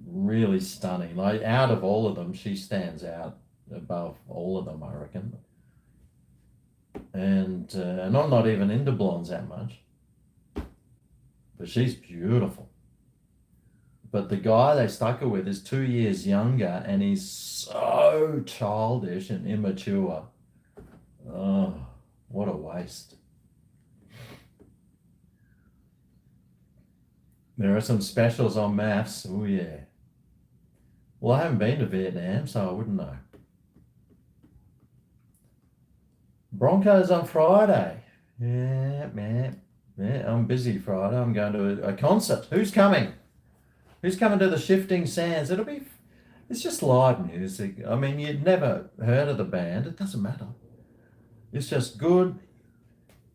really stunning. Like out of all of them, she stands out above all of them, I reckon. And I'm not even into blondes that much, but she's beautiful. But the guy they stuck her with is 2 years younger, and he's so childish and immature. Oh, what a waste. There are some specials on maths. Oh, yeah. Well, I haven't been to Vietnam, so I wouldn't know. Broncos on Friday. Yeah, man. Yeah, I'm busy Friday. I'm going to a concert. Who's coming? Who's coming to the Shifting Sands? It's just live music. I mean, you'd never heard of the band. It doesn't matter. It's just good.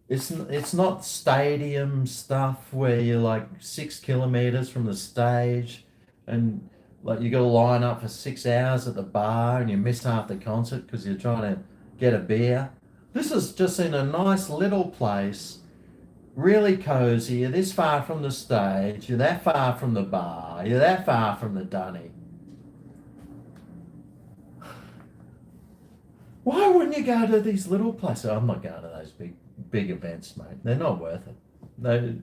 It's not stadium stuff where you're like 6 kilometers from the stage and like you got to line up for 6 hours at the bar and you miss half the concert because you're trying to get a beer. This is just in a nice little place, really cozy. You're this far from the stage, you're that far from the bar, you're that far from the dunny. Why wouldn't you go to these little places? I'm not going to those big events, mate. They're not worth it.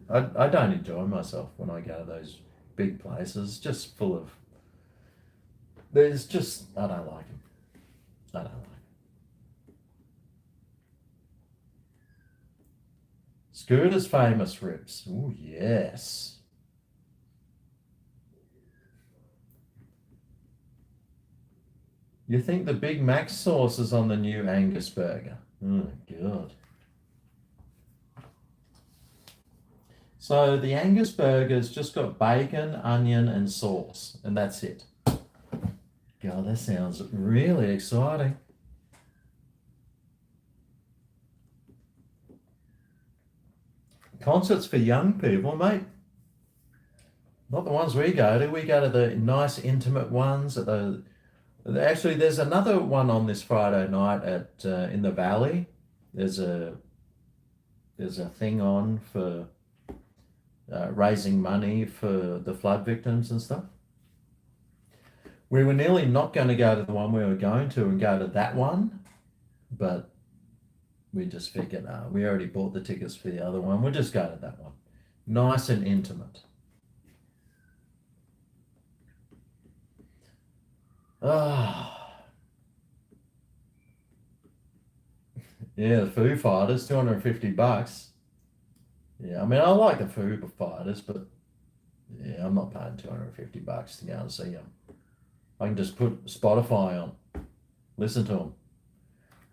I don't enjoy myself when I go to those big places. Just full of. There's just I don't like them. I don't like them. Scooter's famous ribs. Oh yes. You think the Big Mac sauce is on the new Angus burger? Oh God. So the Angus burger's just got bacon, onion, and sauce, and that's it. God, that sounds really exciting. Concerts for young people, mate. Not the ones we go to. We go to the nice, intimate ones. Actually, there's another one on this Friday night at in the Valley. There's a thing on for raising money for the flood victims and stuff. We were nearly not going to go to the one we were going to and go to that one, but we just figured, we already bought the tickets for the other one. We'll just go to that one. Nice and intimate. Ah, yeah, the Foo Fighters, $250. Yeah, I mean, I like the Foo Fighters, but yeah, I'm not paying $250 to go and see them. I can just put Spotify on, listen to them.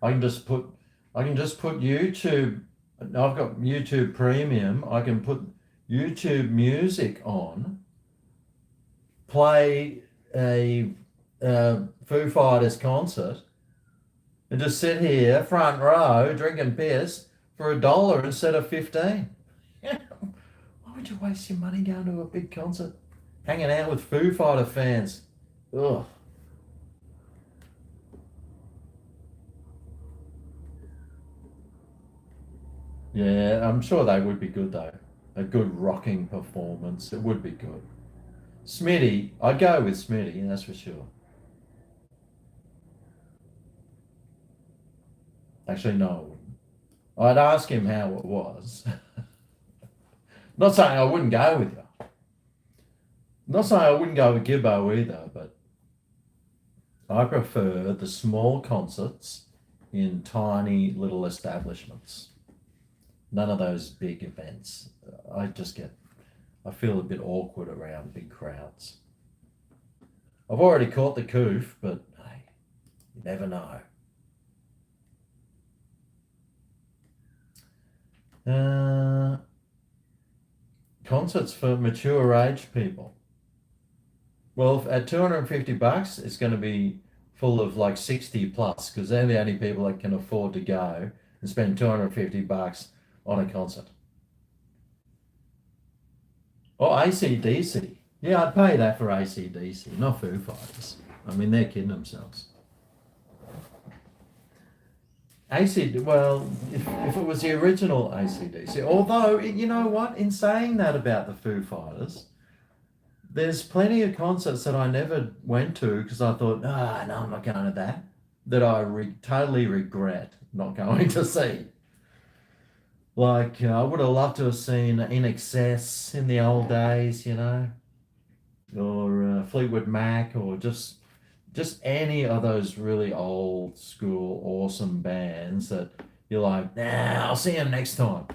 I can just put YouTube. I've got YouTube Premium. I can put YouTube Music on, play a Foo Fighters concert, and just sit here front row drinking piss for $1 instead of 15. Why would you waste your money going to a big concert, hanging out with Foo Fighter fans? Ugh. Yeah, I'm sure they would be good though. A good rocking performance. It would be good. Smitty, I'd go with Smitty, that's for sure. Actually, no, I wouldn't. I'd ask him how it was. Not saying I wouldn't go with you. Not saying I wouldn't go with Gibbo either, but I prefer the small concerts in tiny little establishments. None of those big events. I feel a bit awkward around big crowds. I've already caught the coof, but hey, you never know. Concerts for mature age people. Well, at $250, it's going to be full of like 60 plus because they're the only people that can afford to go and spend $250 on a concert. Oh, AC/DC. Yeah, I'd pay that for AC/DC, not Foo Fighters. I mean, they're kidding themselves. Well, if it was the original AC/DC, although, you know what, in saying that about the Foo Fighters, there's plenty of concerts that I never went to because I thought, ah, no, I'm not going to that. That I totally regret not going to see. Like I would have loved to have seen In Excess in the old days, or Fleetwood Mac, or just any of those really old school awesome bands that you're like, nah, I'll see them next time.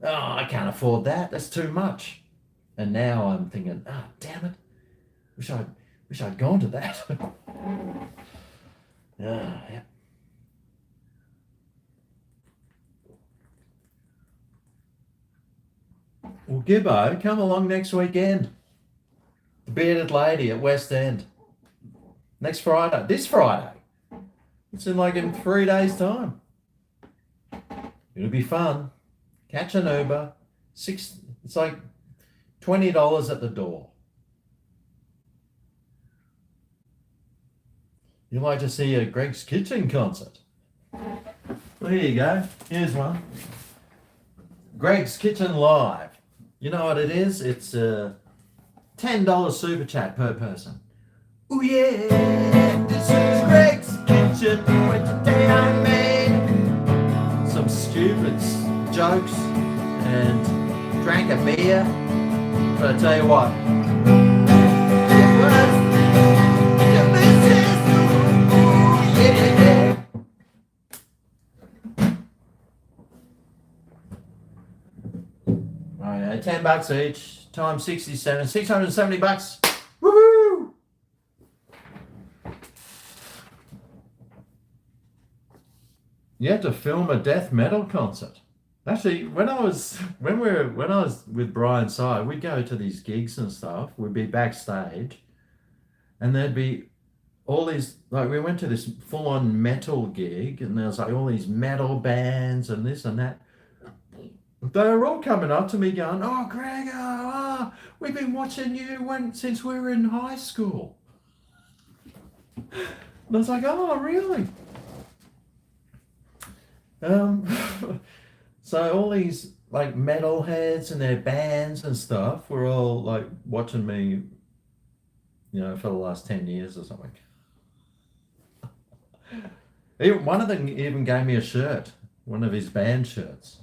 Oh, I can't afford that. That's too much. And now I'm thinking, ah, oh, damn it. Wish I'd gone to that. Yeah. Well, Gibbo, come along next weekend. The Bearded Lady at West End. Next Friday. This Friday. It's in 3 days' time. It'll be fun. Catch an Uber. It's like $20 at the door. You like to see a Greg's Kitchen concert? Well, here you go. Here's one. Greg's Kitchen Live. You know what it is? It's a $10 super chat per person. Oh yeah, this is Greg's Kitchen, where today I made some stupid jokes and drank a beer. But I tell you what, it was delicious. Ooh, yeah. Right, $10 each, times 67, $670. Woohoo! You had to film a death metal concert. Actually, when I was with Brian Sy, we'd go to these gigs and stuff. We'd be backstage, and there'd be all these, like, we went to this full-on metal gig, and there was like all these metal bands and this and that. They were all coming up to me going, "Oh, GregO, we've been watching you since we were in high school." And I was like, "Oh, really?" So all these like metalheads and their bands and stuff were all like watching me, for the last 10 years or something. One of them even gave me a shirt, one of his band shirts.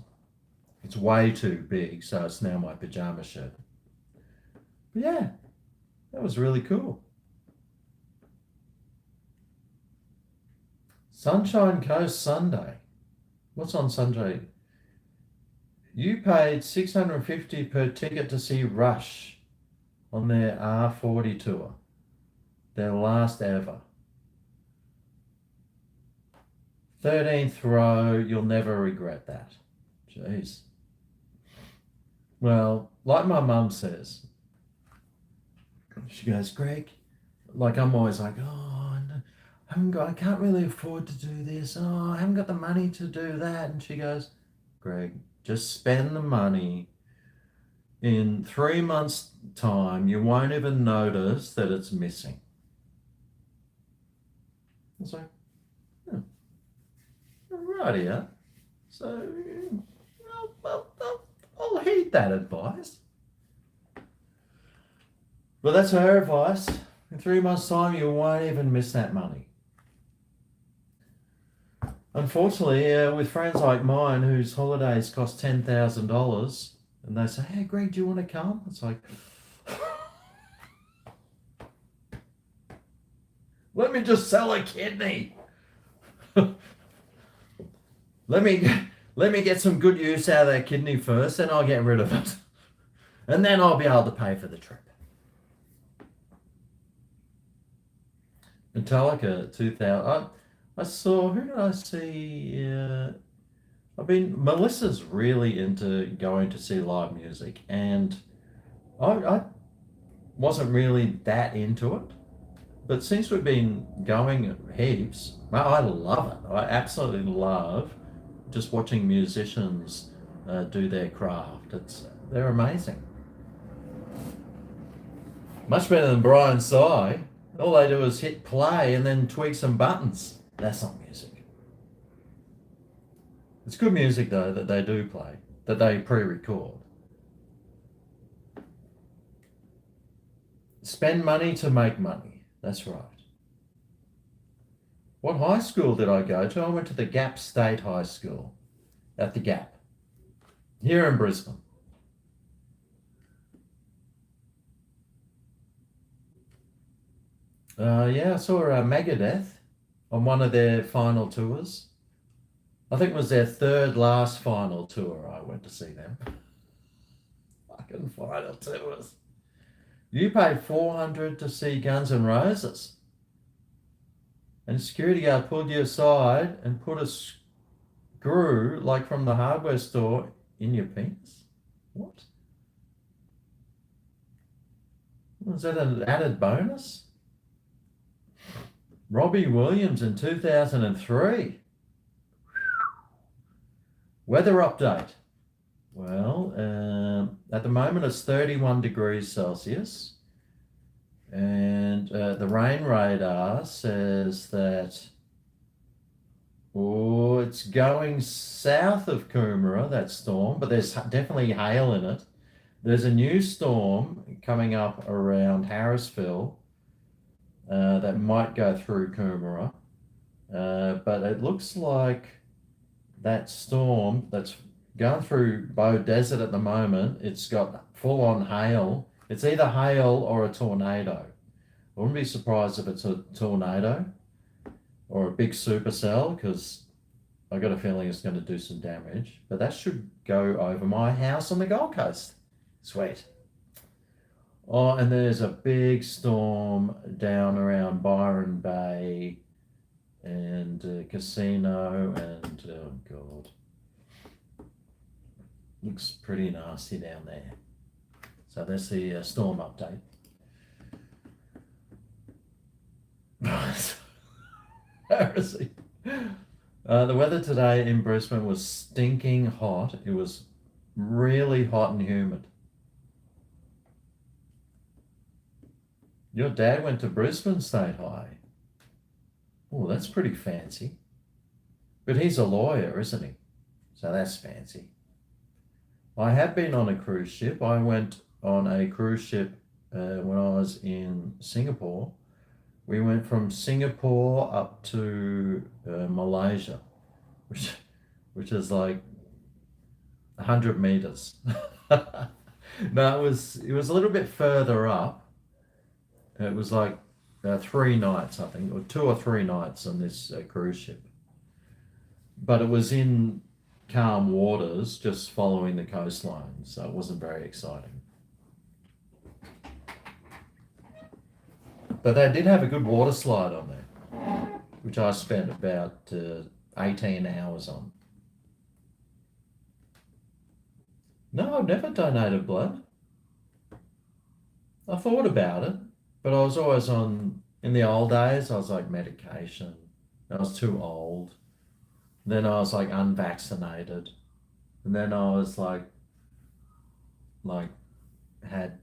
It's way too big, so it's now my pajama shirt. But yeah, that was really cool. Sunshine Coast Sunday. What's on Sunday? You paid $650 per ticket to see Rush on their R40 tour, their last ever. 13th row, you'll never regret that. Jeez. Well, like my mum says, she goes, "Greg," like I'm always like, "Oh, no, I can't really afford to do this. Oh, I haven't got the money to do that." And she goes, "Greg, just spend the money. In 3 months' time, you won't even notice that it's missing." I was like, "Oh, right here." So I'll heed that advice. But that's her advice. In 3 months' time, you won't even miss that money. Unfortunately, with friends like mine whose holidays cost $10,000, and they say, "Hey, Greg, do you want to come?" It's like, let me just sell a kidney. Let me get some good use out of that kidney first, then I'll get rid of it. And then I'll be able to pay for the trip. Metallica 2000. I saw, who did I see? Melissa's really into going to see live music, and I wasn't really that into it. But since we've been going heaps, well, I love it. I absolutely love just watching musicians do their craft. They're amazing. Much better than Brian Sy. All they do is hit play and then tweak some buttons. That's not music. It's good music though that they do play, that they pre-record. spend money to make money. That's right. What high school did I go to? I went to the Gap State High School at the Gap here in Brisbane. Yeah, I saw Megadeth on one of their final tours. I think it was their third last final tour. I went to see them. Fucking final tours. You paid $400 to see Guns N' Roses, and a security guard pulled you aside and put a screw, like from the hardware store, in your penis. What? Was that an added bonus? Robbie Williams in 2003. Weather update. Well, at the moment it's 31 degrees Celsius, and the rain radar says that it's going south of Coomera, that storm, but there's definitely hail in it. There's a new storm coming up around Harrisville that might go through Coomera, but it looks like that storm that's going through Bow Desert at the moment, it's got full-on hail. It's either hail or a tornado. I wouldn't be surprised if it's a tornado or a big supercell, because I got a feeling it's going to do some damage. But that should go over my house on the Gold Coast. Sweet. Oh, and there's a big storm down around Byron Bay and Casino, and oh God, looks pretty nasty down there. So that's the storm update. Heresy. The weather today in Brisbane was stinking hot. It was really hot and humid. Your dad went to Brisbane State High. Oh, that's pretty fancy. But he's a lawyer, isn't he? So that's fancy. I have been on a cruise ship. I went on a cruise ship when I was in Singapore. We went from Singapore up to Malaysia, which is like 100 meters. No, it was a little bit further up. It was like 3 nights, I think, or 2 or 3 nights on this cruise ship. But it was in calm waters, just following the coastline, so it wasn't very exciting. But they did have a good water slide on there, which I spent about 18 hours on. No, I've never donated blood. I thought about it, but I was always on, in the old days, I was like medication. I was too old. Then I was like unvaccinated. And then I was like had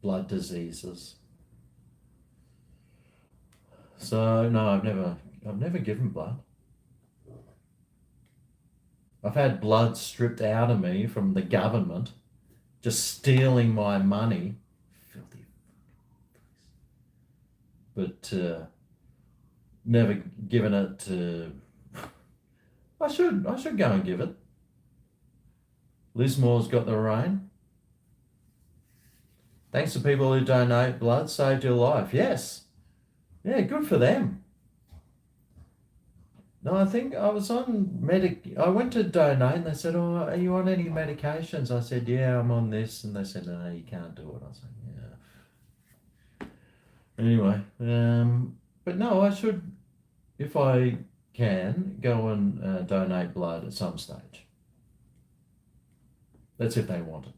blood diseases. So no, I've never given blood. I've had blood stripped out of me from the government, just stealing my money. Filthy. But never given it to. I should go and give it. Lismore's got the rain. Thanks to people who donate blood, saved your life. Yes. Yeah, good for them. No, I think I was on I went to donate and they said, "Oh, are you on any medications?" I said, "Yeah, I'm on this." And they said, "No, you can't do it." I was like, "Yeah." Anyway, but no, I should, if I can, go and donate blood at some stage. That's if they want it.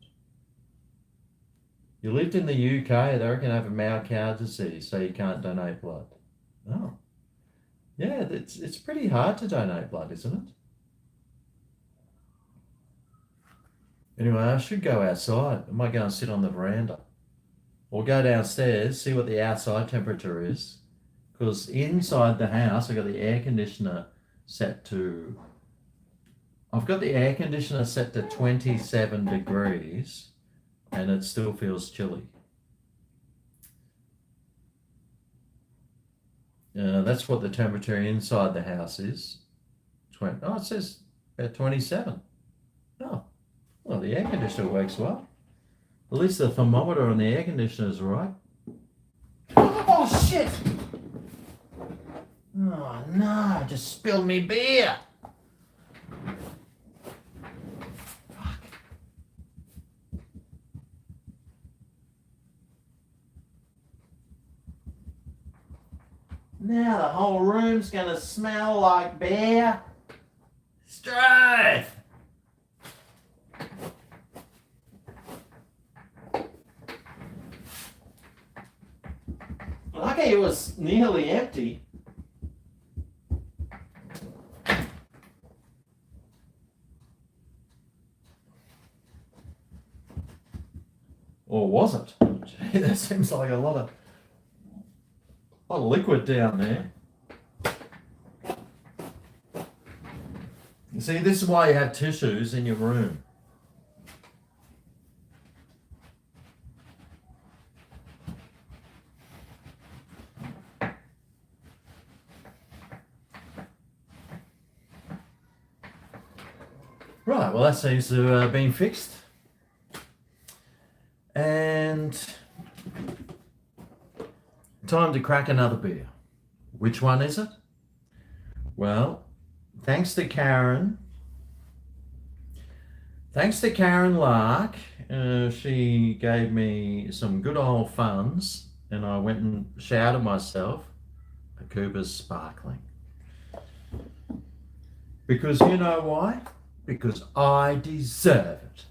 You lived in the UK, they reckon have a mad cow disease, so you can't donate blood. Oh. Yeah, it's pretty hard to donate blood, isn't it? Anyway, I should go outside. I might go and sit on the veranda. Or go downstairs, see what the outside temperature is. Because inside the house, I've got the air conditioner set to... I've got the air conditioner set to 27 degrees and it still feels chilly. That's what the temperature inside the house is. Oh, it says about 27. Oh, well, the air conditioner works well. At least the thermometer on the air conditioner is right. Oh, shit! Oh, no, I just spilled me beer. Fuck. Now the whole room's gonna smell like beer. Strife! Lucky it was nearly empty. Or was it? Gee, that seems like a lot of liquid down there. You see, this is why you have tissues in your room. Right, well that seems to have been fixed. And time to crack another beer. Which one is it? Well, thanks to Karen Lark, she gave me some good old funds and I went and showered myself a Cooper's Sparkling. Because you know why? Because I deserve it.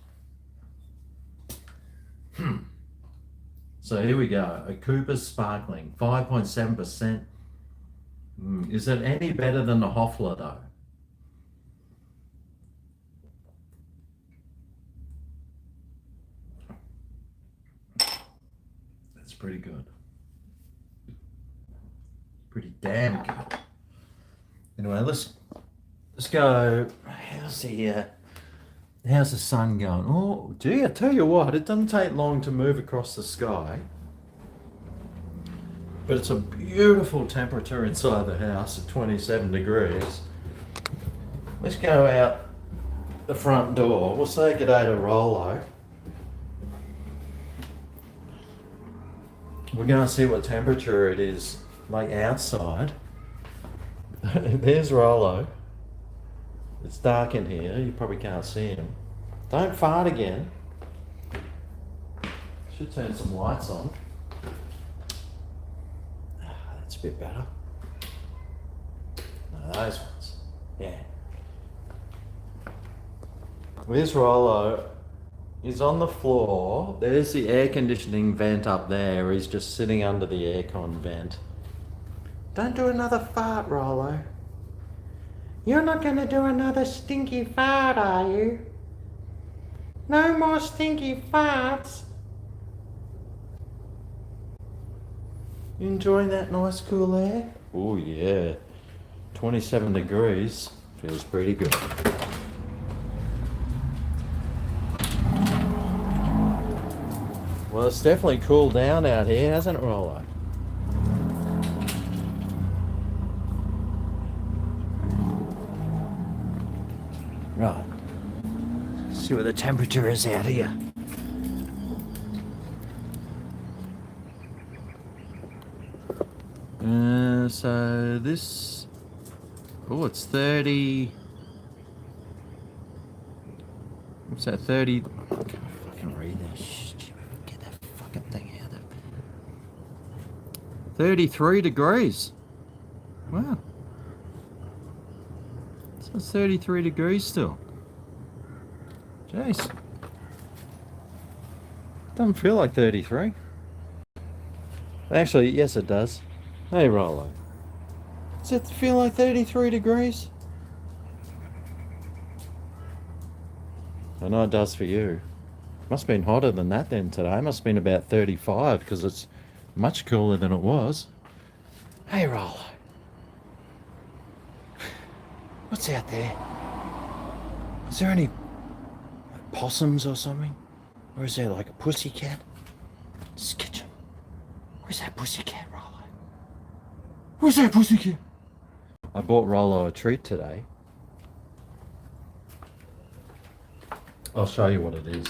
So here we go, a Cooper's Sparkling, 5.7%. Is it any better than the Hoffler though? That's pretty good. Pretty damn good. Anyway, let's go. How's the sun going? Oh, gee, I tell you what, it doesn't take long to move across the sky. But it's a beautiful temperature inside the house at 27 degrees. Let's go out the front door. We'll say good day to Rolo. We're going to see what temperature it is like outside. There's Rolo. It's dark in here, you probably can't see him. Don't fart again. Should turn some lights on. That's a bit better. No, those ones. Yeah. Where's Rolo? He's on the floor. There's the air conditioning vent up there. He's just sitting under the aircon vent. Don't do another fart, Rolo. You're not going to do another stinky fart, are you? No more stinky farts. You enjoying that nice cool air? Oh yeah. 27 degrees. Feels pretty good. Well, it's definitely cooled down out here, hasn't it, Rolo? Right. See what the temperature is out here. So this, it's 30. What's that? 30. I can't fucking read this. Get that fucking thing out of 33 degrees. Wow. So it's 33 degrees still. Jeez. Doesn't feel like 33. Actually, yes it does. Hey Rolo. Does it feel like 33 degrees? I know it does for you. Must have been hotter than that then today. Must have been about 35 because it's much cooler than it was. Hey Rolo. What's out there? Is there any possums or something? Or is there like a pussycat? Just catch him. Where's that pussycat, Rolo? What's that, pussycat? I bought Rolo a treat today. I'll show you what it is.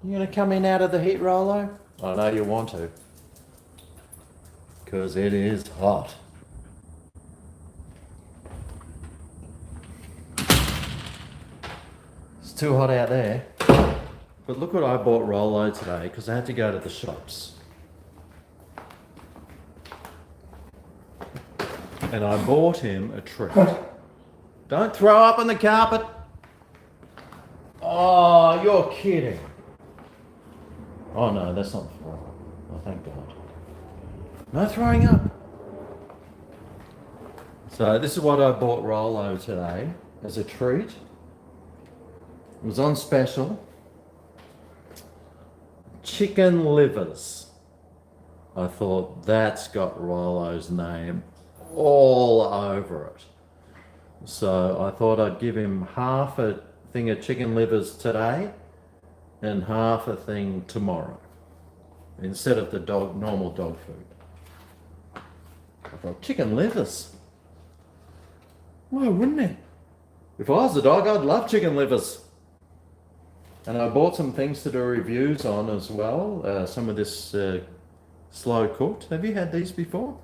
You gonna come in out of the heat, Rolo? I know you want to. Because it is hot. It's too hot out there. But look what I bought Rolo today, because I had to go to the shops. And I bought him a treat. Don't throw up on the carpet. Oh, you're kidding. Oh no, that's not throwing. Oh, thank God. No throwing up. So this is what I bought Rolo today as a treat. It was on special. Chicken livers. I thought that's got Rolo's name all over it. So I thought I'd give him half a thing of chicken livers today and half a thing tomorrow instead of the normal dog food. I thought chicken livers. Why wouldn't it? If I was a dog, I'd love chicken livers. And I bought some things to do reviews on as well. Some of this slow cooked. Have you had these before?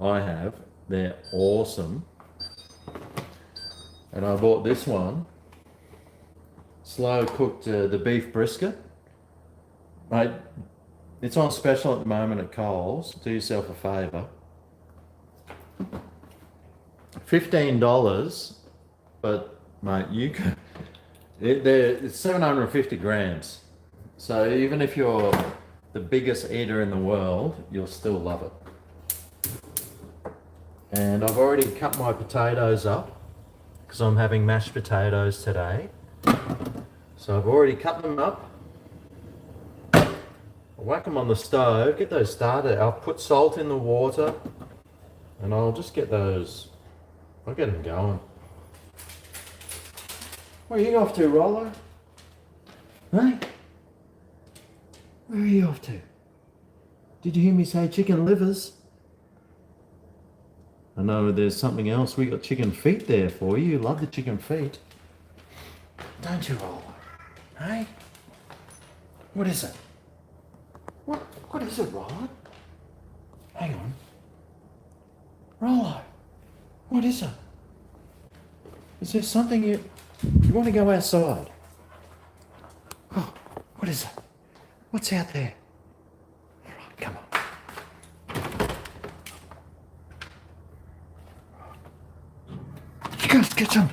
I have. They're awesome. And I bought this one. Slow cooked the beef brisket. Mate, it's on special at the moment at Coles. Do yourself a favour. $15, but mate, you can. It's 750 grams. So even if you're the biggest eater in the world, you'll still love it. And I've already cut my potatoes up because I'm having mashed potatoes today. So I've already cut them up. I'll whack them on the stove, get those started. I'll put salt in the water and I'll just get those, I'll get them going. Where are you off to, Rolo? Hey? Where are you off to? Did you hear me say chicken livers? I know there's something else. We got chicken feet there for you. You love the chicken feet. Don't you, Rolo? Hey? What is it? What is it, Rolo? Hang on. Rolo, what is it? Is there something you want to go outside? Oh, what is it? What's out there? All right, come on. You guys get some.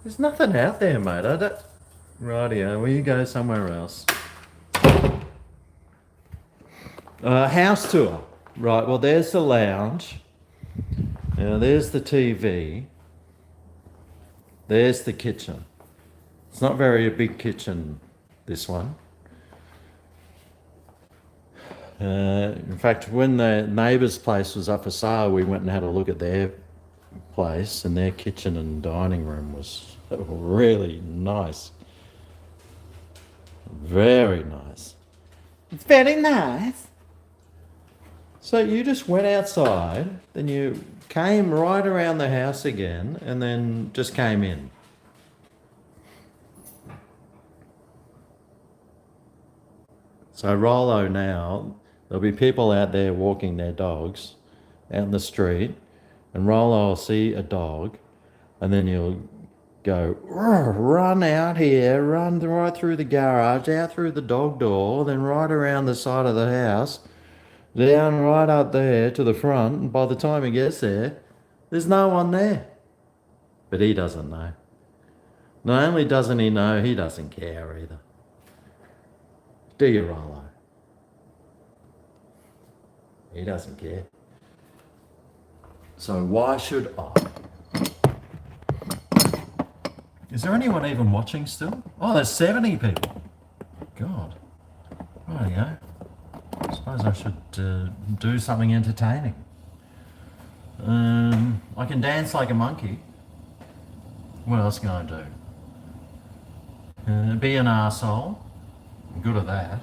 There's nothing out there, mate. I don't. Rightio, will you go somewhere else? House tour. Right, well, there's the lounge. Now, there's the TV. There's the kitchen. It's not very a big kitchen, this one. In fact, when the neighbour's place was up for sale, we went and had a look at their place, and their kitchen and dining room was really nice. Very nice. It's very nice. So you just went outside, then you came right around the house again, and then just came in. So Rolo now, there'll be people out there walking their dogs out in the street, and Rolo will see a dog, and then you'll go, run out here, run right through the garage, out through the dog door, then right around the side of the house, down right up there to the front, and by the time he gets there, there's no one there. But he doesn't know. Not only doesn't he know, he doesn't care either. Do you, Rolo? He doesn't care. So why should I? Is there anyone even watching still? Oh, there's 70 people. God. Rightio. I suppose I should do something entertaining. I can dance like a monkey. What else can I do? Be an arsehole. I'm good at that.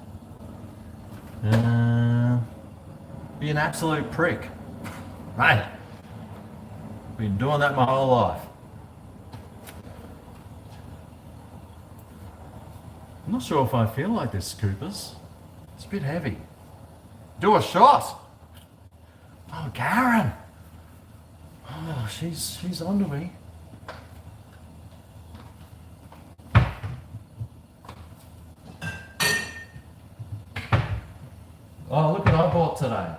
Be an absolute prick. Hey, been doing that my whole life. I'm not sure if I feel like this, Scoopers. It's a bit heavy. Do a shot. Oh, Karen. Oh, she's onto me. Oh, look what I bought today.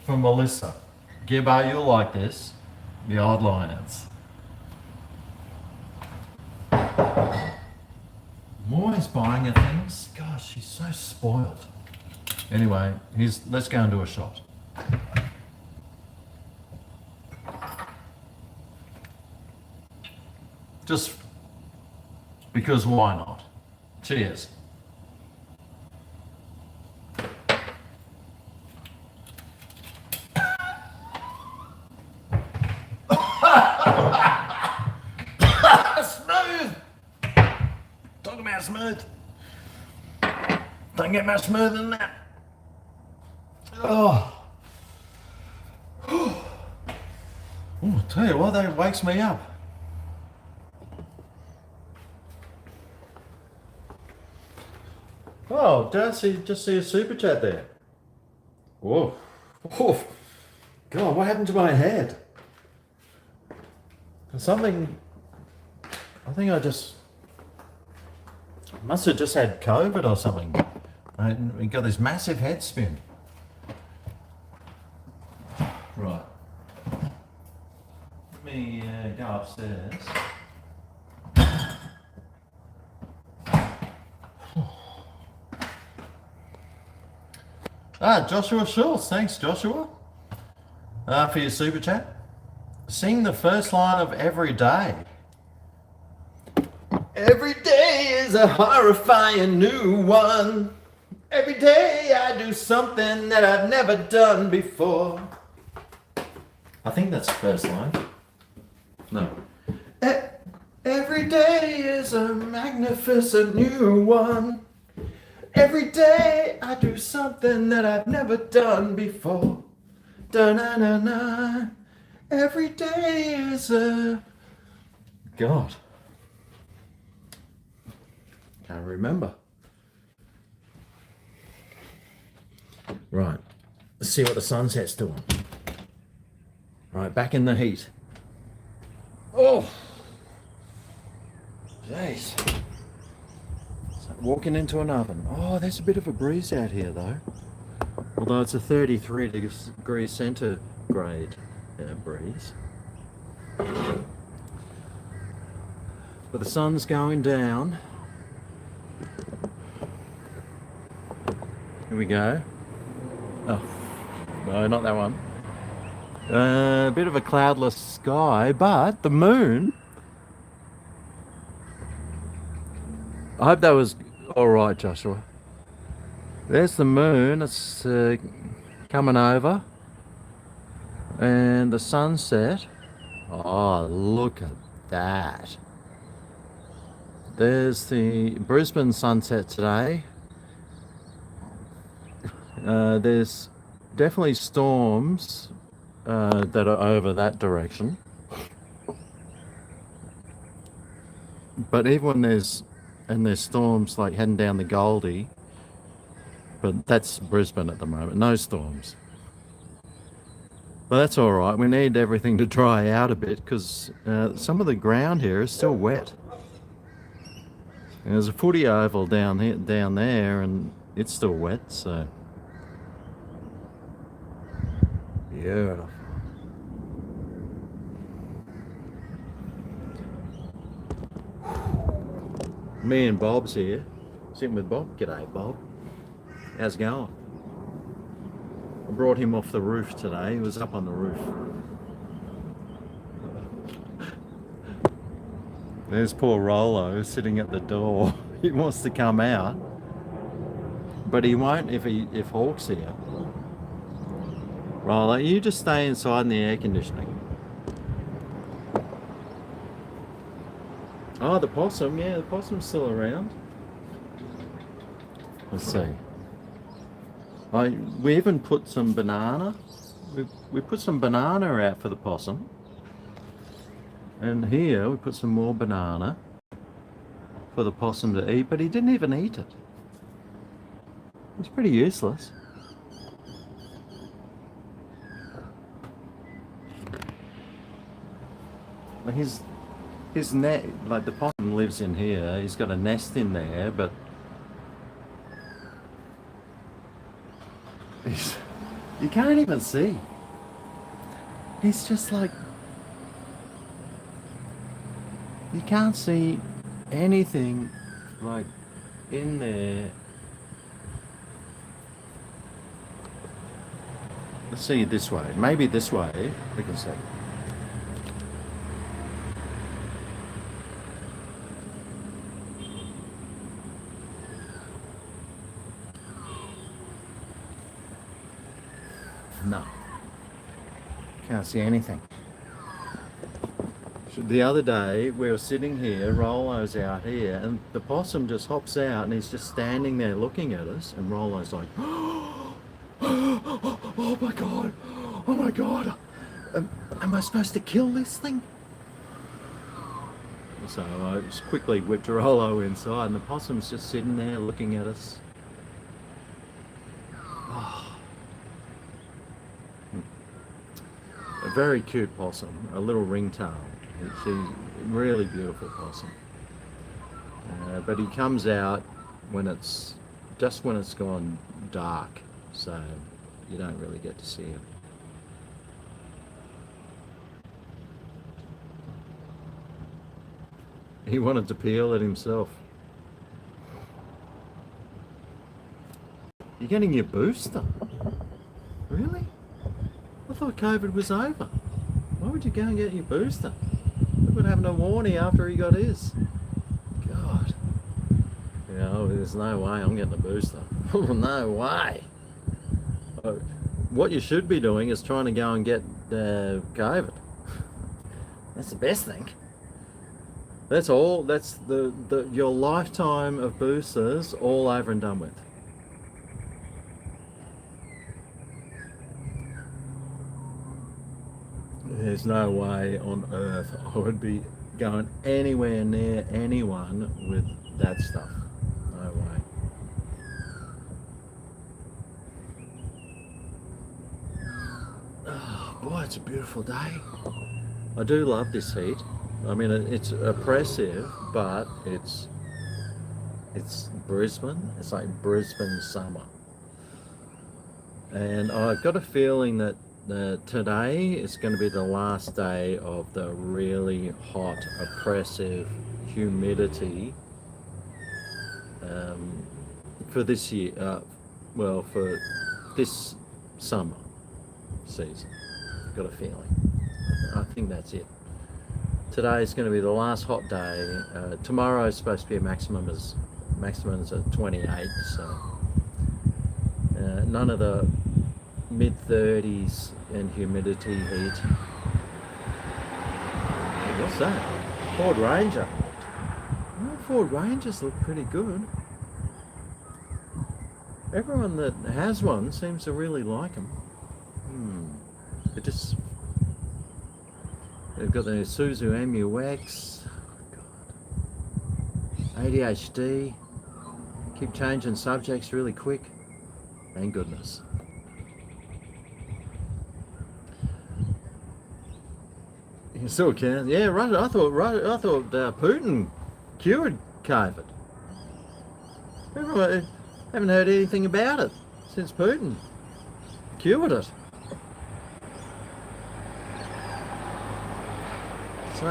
For Melissa. Gibbo, you'll like this. The odd liners. I'm always buying her things. Gosh, she's so spoiled. Anyway, let's go and do a shot. Just because why not? Cheers. Smooth! Talk about smooth. Don't get much smoother than that. Oh. I tell you what, that wakes me up. Oh, just see a super chat there. Whoa. Oh. God, what happened to my head? Something, I think I must have just had COVID or something. I got this massive head spin. Right. Let me go upstairs. Joshua Schultz. Thanks, Joshua, for your super chat. Sing the first line of Every Day. Every day is a horrifying new one. Every day I do something that I've never done before. I think that's the first line. No. Every day is a magnificent new one. Every day I do something that I've never done before. Da-na-na-na. Every day is a... God. Can't remember. Right. Let's see what the sunset's doing. Right, back in the heat. Oh! Jeez. It's like walking into an oven. Oh, there's a bit of a breeze out here though. Although it's a 33 degree centigrade breeze. But the sun's going down. Here we go. Oh, no, not that one. A bit of a cloudless sky, but the moon. I hope that was all right, Joshua. There's the moon. It's coming over. And the sunset. Oh, look at that. There's the Brisbane sunset today. There's definitely storms that are over that direction. But even when there's storms like heading down the Goldie, but that's Brisbane at the moment, no storms. But that's all right. We need everything to dry out a bit because some of the ground here is still wet. And there's a footy oval down there, and it's still wet. So beautiful. Me and Bob's here, sitting with Bob. G'day, Bob. How's it going? I brought him off the roof today. He was up on the roof. There's poor Rolo sitting at the door. He wants to come out, but he won't if Hawk's here. Rolo, you just stay inside in the air conditioning. Oh, the possum. Yeah, the possum's still around. Let's see. We even put some banana. We put some banana out for the possum. And here we put some more banana for the possum to eat, but he didn't even eat it. It's pretty useless. His net, like the possum lives in here. He's got a nest in there, but you can't even see. He's just like, you can't see anything like in there. Let's see it this way. Maybe this way we can see. No, can't see anything. The other day we were sitting here, Rolo's out here, and the possum just hops out and he's just standing there looking at us, and Rolo's like, oh my god, oh my god, am I supposed to kill this thing? So I just quickly whipped Rolo inside, and the possum's just sitting there looking at us. Oh. A very cute possum, a little ringtail. She's a really beautiful possum. But he comes out when it's just when it's gone dark, so you don't really get to see him. He wanted to peel it himself. You're getting your booster? Really? I thought COVID was over. Why would you go and get your booster? Look what happened to Warne after he got his. God. Yeah, oh, there's no way I'm getting a booster. No way. What you should be doing is trying to go and get COVID. That's the best thing. That's all. That's your lifetime of boosters all over and done with. There's no way on earth I would be going anywhere near anyone with that stuff. No way. Oh, boy, it's a beautiful day. I do love this heat. I mean, it's oppressive, but it's Brisbane. It's like Brisbane summer. And I've got a feeling that today is going to be the last day of the really hot, oppressive humidity for this year. Well, for this summer season. I've got a feeling. I think that's it. Today is going to be the last hot day. Tomorrow is supposed to be a maximum is at 28. So none of the mid-30s and humidity heat. What's that? Ford Ranger. Well, Ford Rangers look pretty good. Everyone that has one seems to really like them. They've got the Isuzu MUX. God. ADHD. Keep changing subjects really quick. Thank goodness. You still can. Yeah, right. I thought Putin cured COVID. Everyone, haven't heard anything about it since Putin cured it. So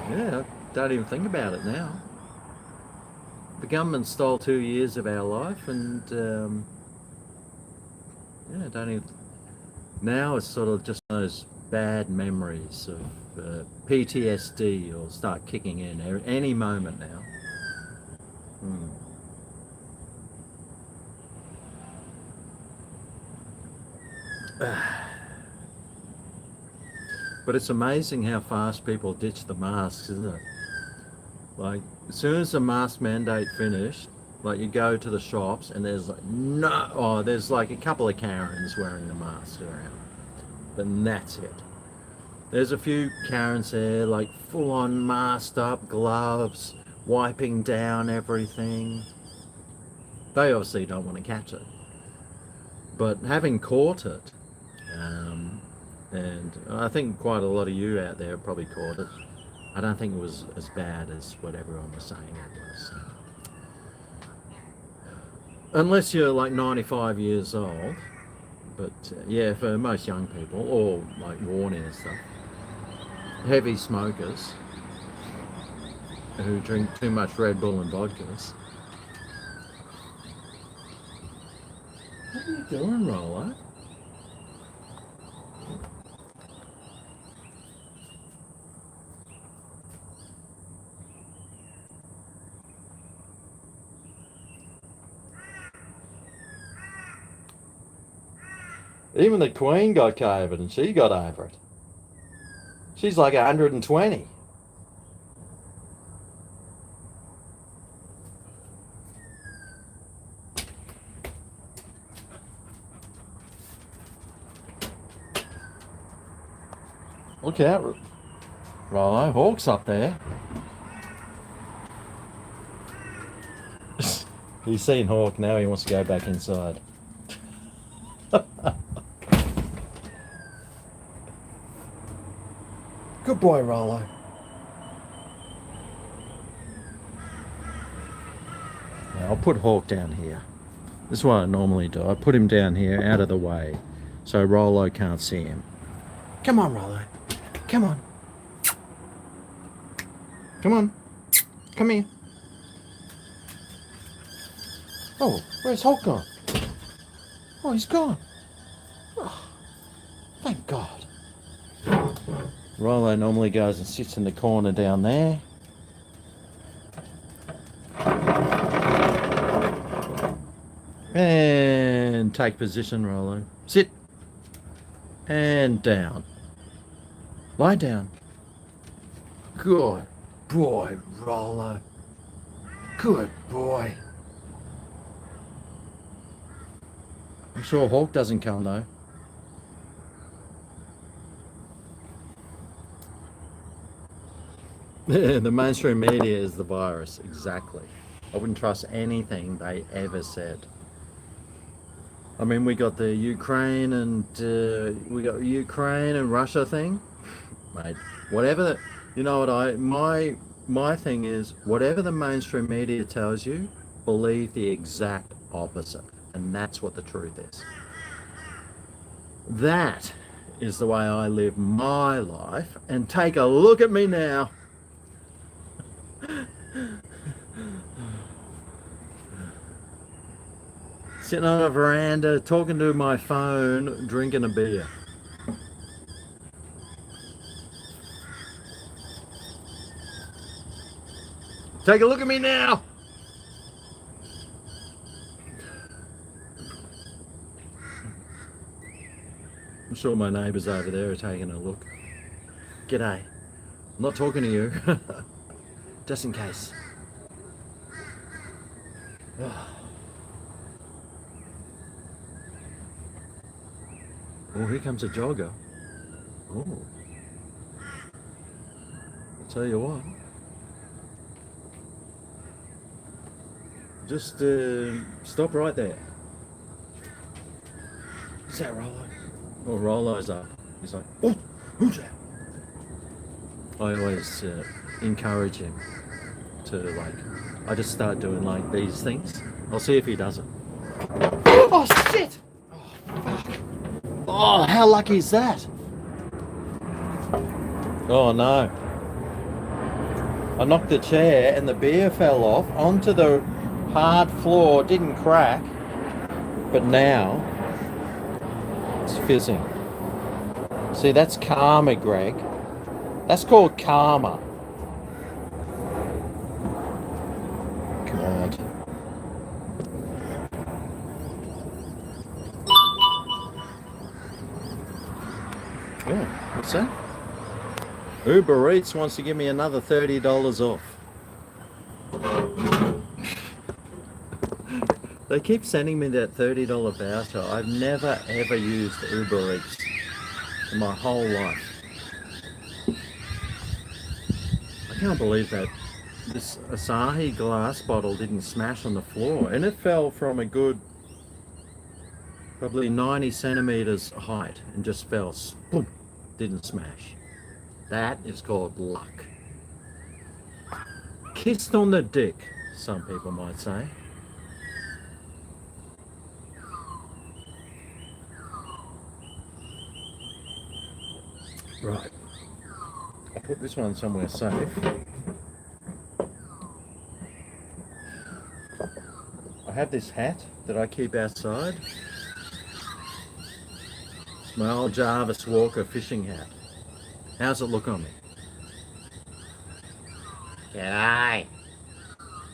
yeah, I don't even think about it now. The government stole 2 years of our life, and don't even. Now it's sort of just those bad memories of PTSD will start kicking in any moment now. But it's amazing how fast people ditch the masks, isn't it? Like, as soon as the mask mandate finished, like you go to the shops and there's like there's like a couple of Karens wearing the mask around, but that's it. There's a few Karens there, like full on masked up, gloves, wiping down everything. They obviously don't want to catch it, but having caught it, and I think quite a lot of you out there probably caught it. I don't think it was as bad as what everyone was saying it was. Unless you're like 95 years old. But yeah, for most young people, or like Warne and stuff, heavy smokers who drink too much Red Bull and vodkas. What are you doing, Rolo? Even the Queen got COVID and she got over it. She's like 120. Look out, Rolo. Hawk's up there. He's seen Hawk, now he wants to go back inside. Good boy, Rolo. Now I'll put Hawk down here. This is what I normally do. I put him down here out of the way so Rolo can't see him. Come on, Rolo. Come on. Come on. Come here. Oh, where's Hawk gone? Oh, he's gone. Oh, thank God. Rolo normally goes and sits in the corner down there. And take position, Rolo. Sit. And down. Lie down. Good boy, Rolo. Good boy. I'm sure Hawk doesn't come though. The mainstream media is the virus, exactly. I wouldn't trust anything they ever said. I mean, we got the Ukraine and Russia thing, mate. Whatever, you know what my thing is, whatever the mainstream media tells you, believe the exact opposite, and that's what the truth is. That is the way I live my life, and take a look at me now. Sitting on a veranda, talking to my phone, drinking a beer. Take a look at me now. I'm sure my neighbours over there are taking a look. G'day. I'm not talking to you. Just in case. Oh, here comes a jogger. Oh. I'll tell you what. Just stop right there. Is that Rolo? Oh, Rolo's up. He's like, oh, who's that? I always encourage him to, like, I just start doing like these things. I'll see if he does it. Oh, shit! Oh, fuck. Oh, how lucky is that? Oh, no. I knocked the chair and the beer fell off onto the hard floor, didn't crack, but now it's fizzing. See, that's karma, Greg. That's called karma. God. Oh, what's that? Uber Eats wants to give me another $30 off. They keep sending me that $30 voucher. I've never ever used Uber Eats in my whole life. I can't believe that this Asahi glass bottle didn't smash on the floor, and it fell from a good probably 90 centimeters height and just fell, boom, didn't smash. That is called luck. Kissed on the dick, some people might say. Right, I'll put this one somewhere safe. I have this hat that I keep outside. It's my old Jarvis Walker fishing hat. How's it look on me? G'day,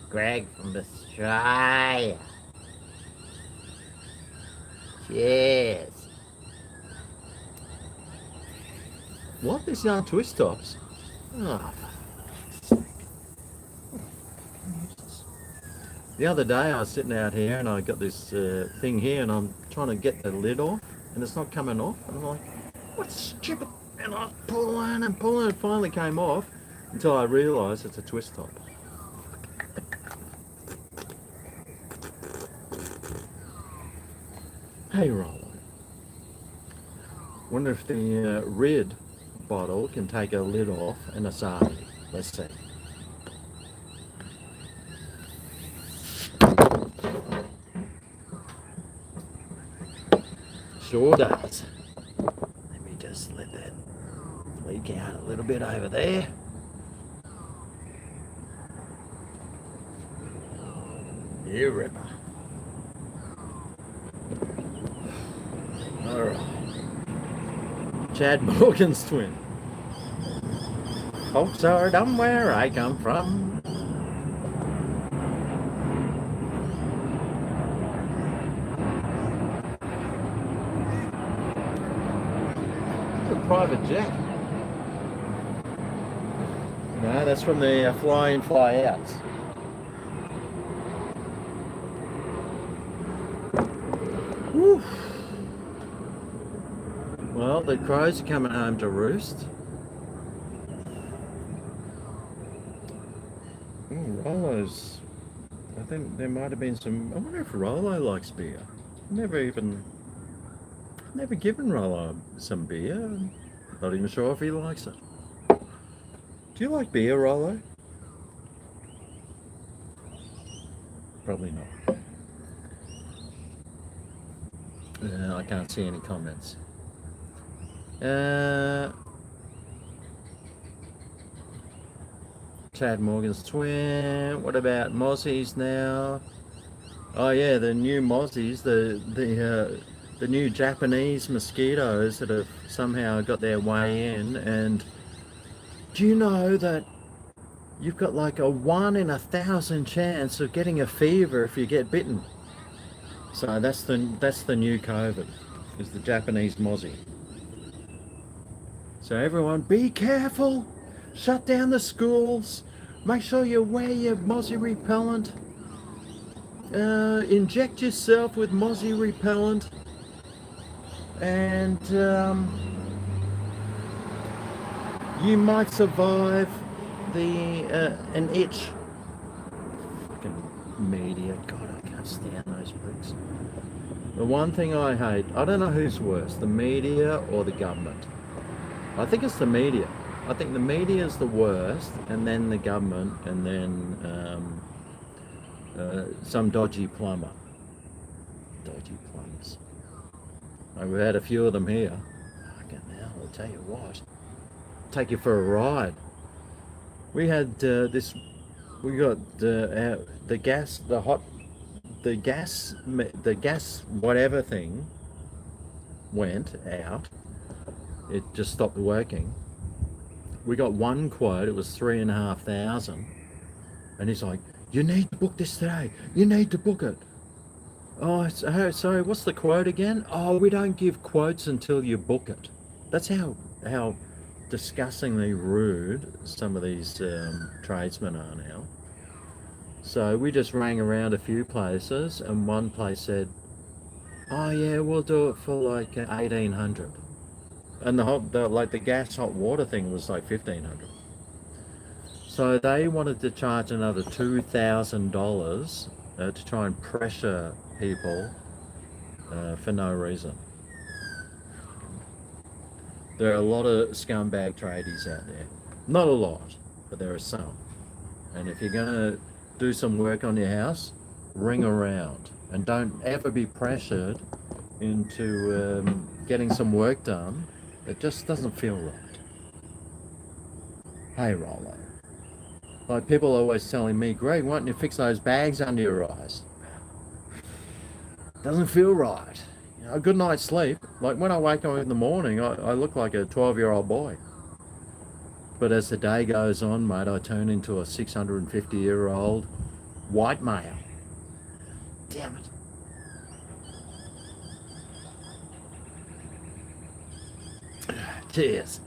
Greg from Australia. Cheers. What? These aren't twist tops? Oh, for fuck's sake. The other day I was sitting out here and I got this thing here and I'm trying to get the lid off and it's not coming off. And I'm like, what's stupid? And I pull and it finally came off until I realised it's a twist top. Hey Rolo, wonder if the red bottle can take a lid off and a Asahi. Let's see. Sure does. Let me just let that leak out a little bit over there. You ripper. Alright. Chad Morgan's twin. Folks are dumb where I come from. It's a private jet. No, that's from the fly-in, fly-outs. Whew. Well, the crows are coming home to roost. Rolo's, I think there might have been some, I wonder if Rolo likes beer. Never given Rolo some beer. Not even sure if he likes it. Do you like beer, Rolo? Probably not. I can't see any comments. Chad Morgan's twin. What about Mozzies now? Oh yeah, the new Mozzies, the new Japanese mosquitoes that have somehow got their way in. And do you know that you've got like a 1 in 1,000 chance of getting a fever if you get bitten? So that's the new COVID, is the Japanese Mozzie. So everyone, be careful. Shut down the schools. Make sure you wear your Mozzie repellent. Inject yourself with Mozzie repellent. And you might survive an itch. Fucking media. God, I can't stand those pricks. The one thing I hate, I don't know who's worse, the media or the government. I think it's the media. I think the media is the worst, and then the government, and then some dodgy plumber. Dodgy plumbers. We've had a few of them here. Fucking hell, I'll tell you what. Take you for a ride. We had we got the gas whatever thing went out. It just stopped working. We got one quote, it was 3,500, and he's like, you need to book this today, you need to book it. Oh, sorry, what's the quote again? Oh, we don't give quotes until you book it. That's how disgustingly rude some of these tradesmen are now. So we just rang around a few places, and one place said, "Oh yeah, we'll do it for like 1,800," and the gas hot water thing was like 1,500. So they wanted to charge another $2,000 to try and pressure people for no reason. There are a lot of scumbag tradies out there. Not a lot, but there are some. And if you're going to do some work on your house, ring around and don't ever be pressured into getting some work done. It just doesn't feel right. Hey, Rolo. Like people are always telling me, "Greg, why don't you fix those bags under your eyes?" Doesn't feel right. You know, a good night's sleep. Like when I wake up in the morning, I look like a 12-year-old boy. But as the day goes on, mate, I turn into a 650-year-old white male. Damn it. Cheers.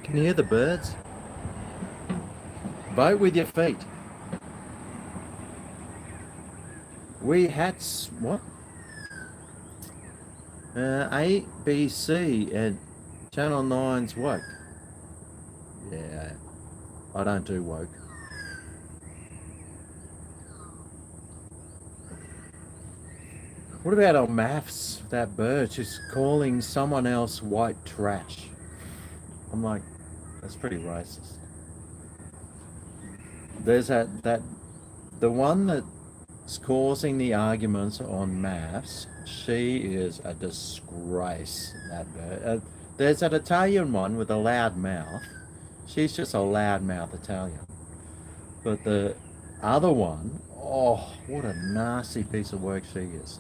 Can you hear the birds? Vote with your feet. We had what? ABC at Channel 9's woke. Yeah, I don't do woke. What about on maths? That bird, she's calling someone else white trash. I'm like, that's pretty racist. There's that the one that's causing the arguments on maths. She is a disgrace. That bird. There's that Italian one with a loud mouth. She's just a loudmouth Italian. But the other one, oh, what a nasty piece of work she is.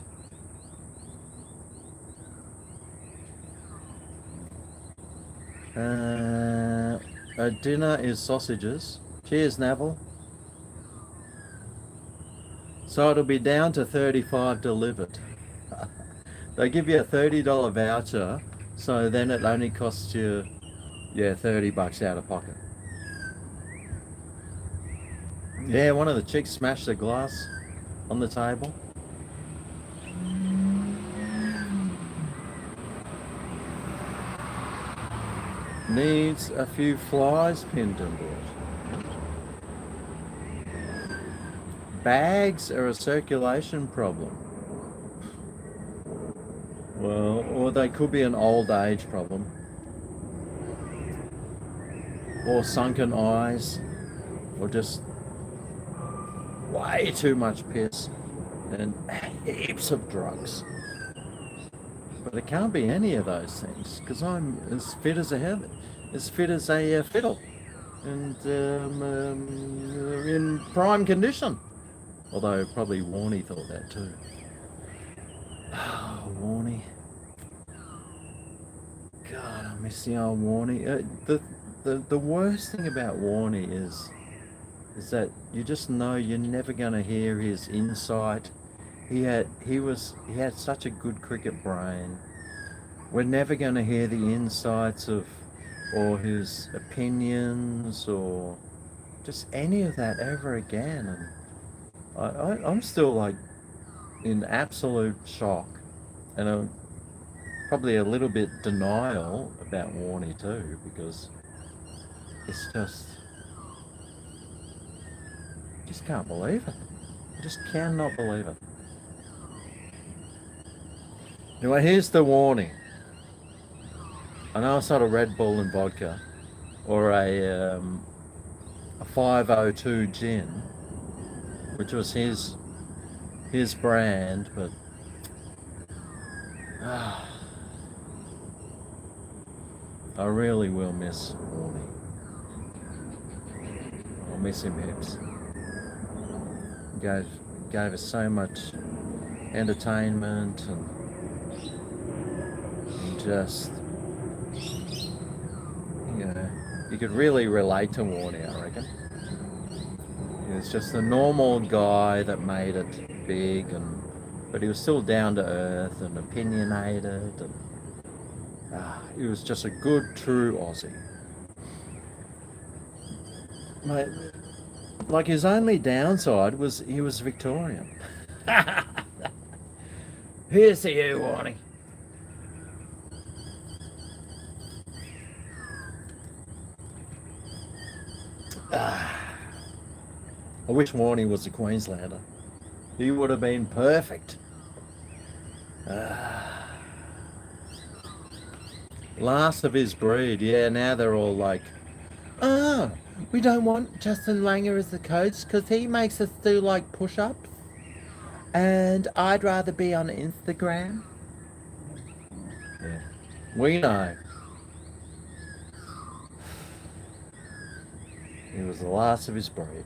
Dinner is sausages. Cheers, Neville. So it'll be down to 35 delivered. They give you a $30 voucher, so then it only costs you, yeah, $30 out of pocket. Yeah, one of the chicks smashed the glass on the table. Needs a few flies pinned and brought. Bags are a circulation problem. Well, or they could be an old age problem. Or sunken eyes. Or just way too much piss. And heaps of drugs. But it can't be any of those things, because I'm as fit as a fiddle, and in prime condition. Although probably Warne thought that too. Oh, Warne. God, I miss the old Warne. The worst thing about Warne is that you just know you're never going to hear his insight. He had such a good cricket brain. We're never going to hear the insights or his opinions or just any of that ever again. And I'm still like in absolute shock, and I'm probably a little bit denial about Warne too, because it's just can't believe it. I just cannot believe it. Anyway, here's the warning. I know it's not a Red Bull and vodka or a 502 gin, which was his brand, but I really will miss Warne. I'll miss him heaps. Gave us so much entertainment and just, you know, you could really relate to Warne, I reckon. He was just a normal guy that made it big, but he was still down to earth and opinionated, and He was just a good, true Aussie. Mate, like his only downside was he was Victorian. Here's to you, Warne. I wish Warne was a Queenslander. He would have been perfect. Last of his breed. Yeah, now they're all like, oh, we don't want Justin Langer as the coach because he makes us do like push-ups. And I'd rather be on Instagram. Yeah. We know. He was the last of his breed.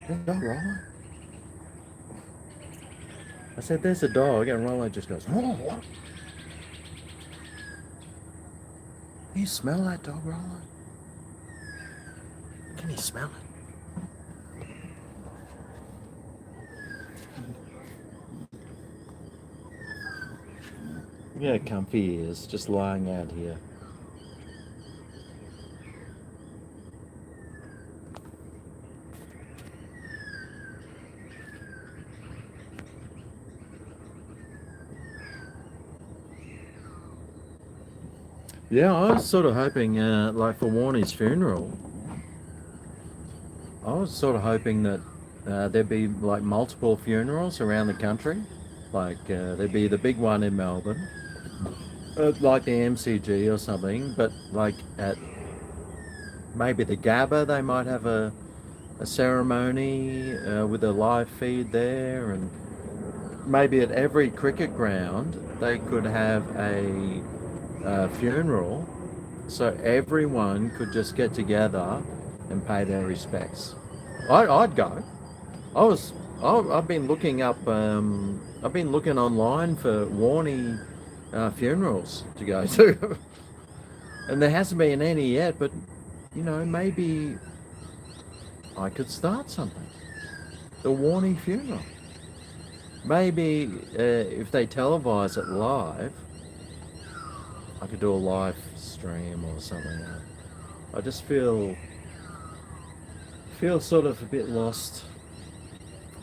There's a dog, Rolo. I said, there's a dog, and Rolo just goes, oh, what? Can you smell that dog, Rolo? Can you smell it? Look how comfy he is, just lying out here. Yeah, I was sort of hoping, like for Warnie's funeral, I was sort of hoping that there'd be like multiple funerals around the country. Like there'd be the big one in Melbourne, like the MCG or something, but like at maybe the Gabba they might have a ceremony with a live feed there, and maybe at every cricket ground they could have a funeral so everyone could just get together and pay their respects. I'd go. I've been looking up. I've been looking online for Warnie funerals to go to, and there hasn't been any yet. But you know, maybe I could start something. The Warnie funeral. Maybe if they televise it live, I could do a live stream or something. I just feel sort of a bit lost,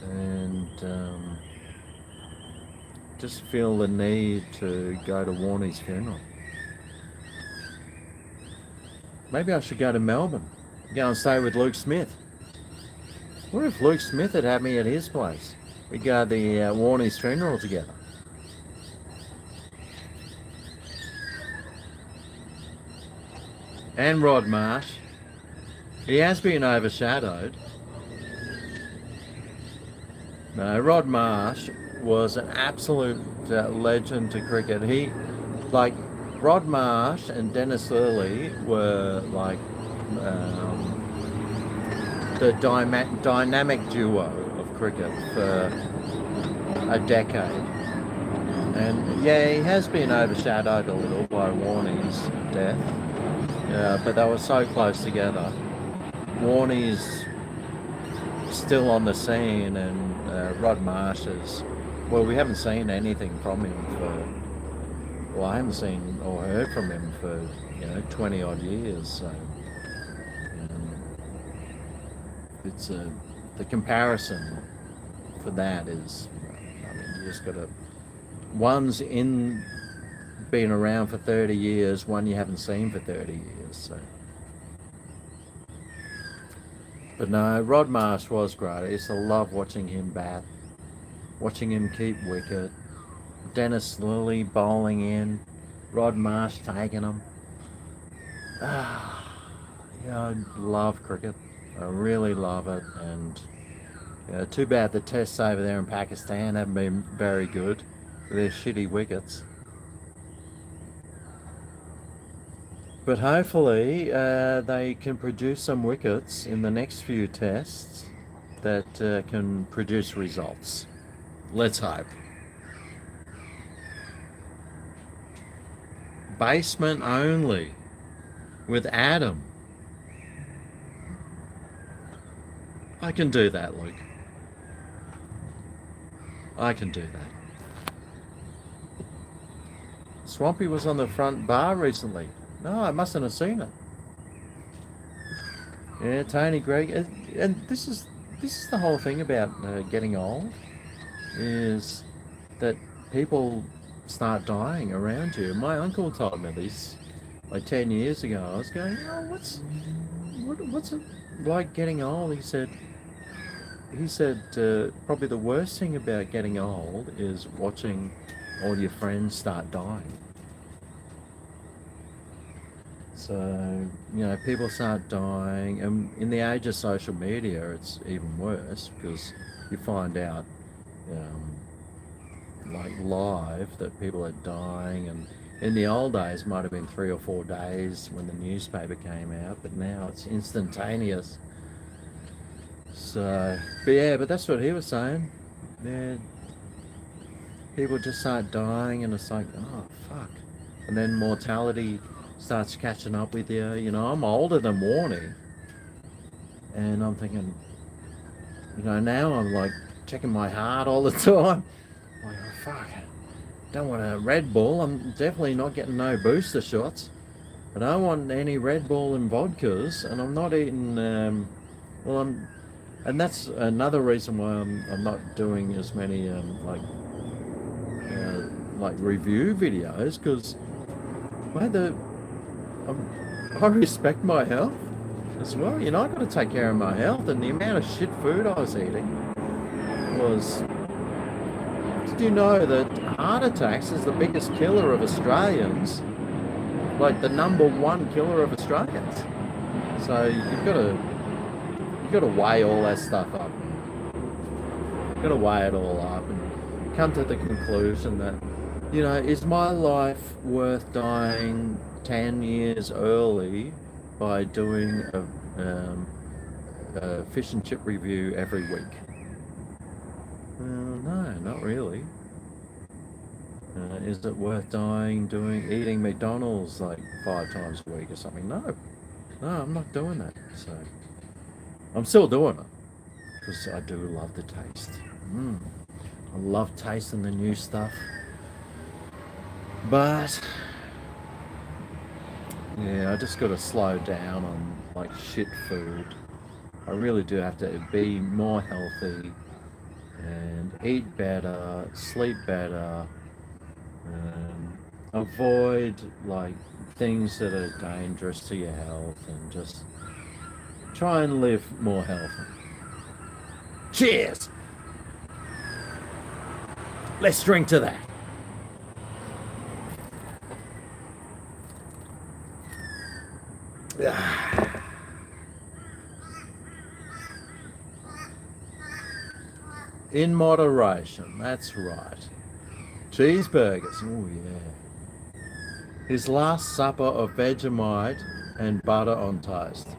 and just feel the need to go to Warnie's funeral. Maybe I should go to Melbourne, go and stay with Luke Smith. What if Luke Smith had had me at his place? We'd go to the Warnie's funeral together. And Rod Marsh. He has been overshadowed. No, Rod Marsh was an absolute legend to cricket. Like, Rod Marsh and Dennis Lillee were like the dynamic duo of cricket for a decade. And yeah, he has been overshadowed a little by Warnie's death. But they were so close together. Warnie's still on the scene, and Rod Marsh is, well, we haven't seen anything from him for, well, I haven't seen or heard from him for, 20 odd years. So it's the comparison for that is, I mean, you just got to, one's been around for 30 years, one you haven't seen for 30 years. So. But no, Rod Marsh was great. I used to love watching him bat, watching him keep wicket. Dennis Lillee bowling in, Rod Marsh taking them. I love cricket. I really love it. And too bad the tests over there in Pakistan haven't been very good with their shitty wickets. But hopefully they can produce some wickets in the next few tests that can produce results. Let's hope. Basement only with Adam. I can do that, Luke. I can do that. Swampy was on the front bar recently. No, I mustn't have seen it. Yeah, Tony, Greg, and this is the whole thing about getting old, is that people start dying around you. My uncle told me this like 10 years ago. I was going, oh, what's it like getting old? He said probably the worst thing about getting old is watching all your friends start dying. So, people start dying, and in the age of social media, it's even worse because you find out, like live, that people are dying. And in the old days, it might have been 3 or 4 days when the newspaper came out, but now it's instantaneous. So, but that's what he was saying. Yeah, people just start dying, and it's like, oh fuck, and then mortality starts catching up with you. I'm older than Warne, and I'm thinking, now I'm like checking my heart all the time. Like, oh fuck, don't want a Red Bull. I'm definitely not getting no booster shots. I don't want any Red Bull and vodkas, and I'm not eating. And that's another reason why I'm not doing as many like review videos, because I respect my health as well. I got to take care of my health, and the amount of shit food I was eating was. Did you know that heart attacks is the biggest killer of Australians? Like the #1 killer of Australians. So you've got to weigh all that stuff up. You've got to weigh it all up and come to the conclusion that, is my life worth dying 10 years early by doing a fish and chip review every week? No, not really. Is it worth dying eating McDonald's like 5 times a week or something? No, I'm not doing that. So I'm still doing it because I do love the taste. I love tasting the new stuff. But yeah, I just got to slow down on like shit food. I really do have to be more healthy and eat better, sleep better, avoid like things that are dangerous to your health, and just try and live more healthy. Cheers! Let's drink to that. In moderation, that's right. Cheeseburgers, oh yeah. His last supper of Vegemite and butter on toast.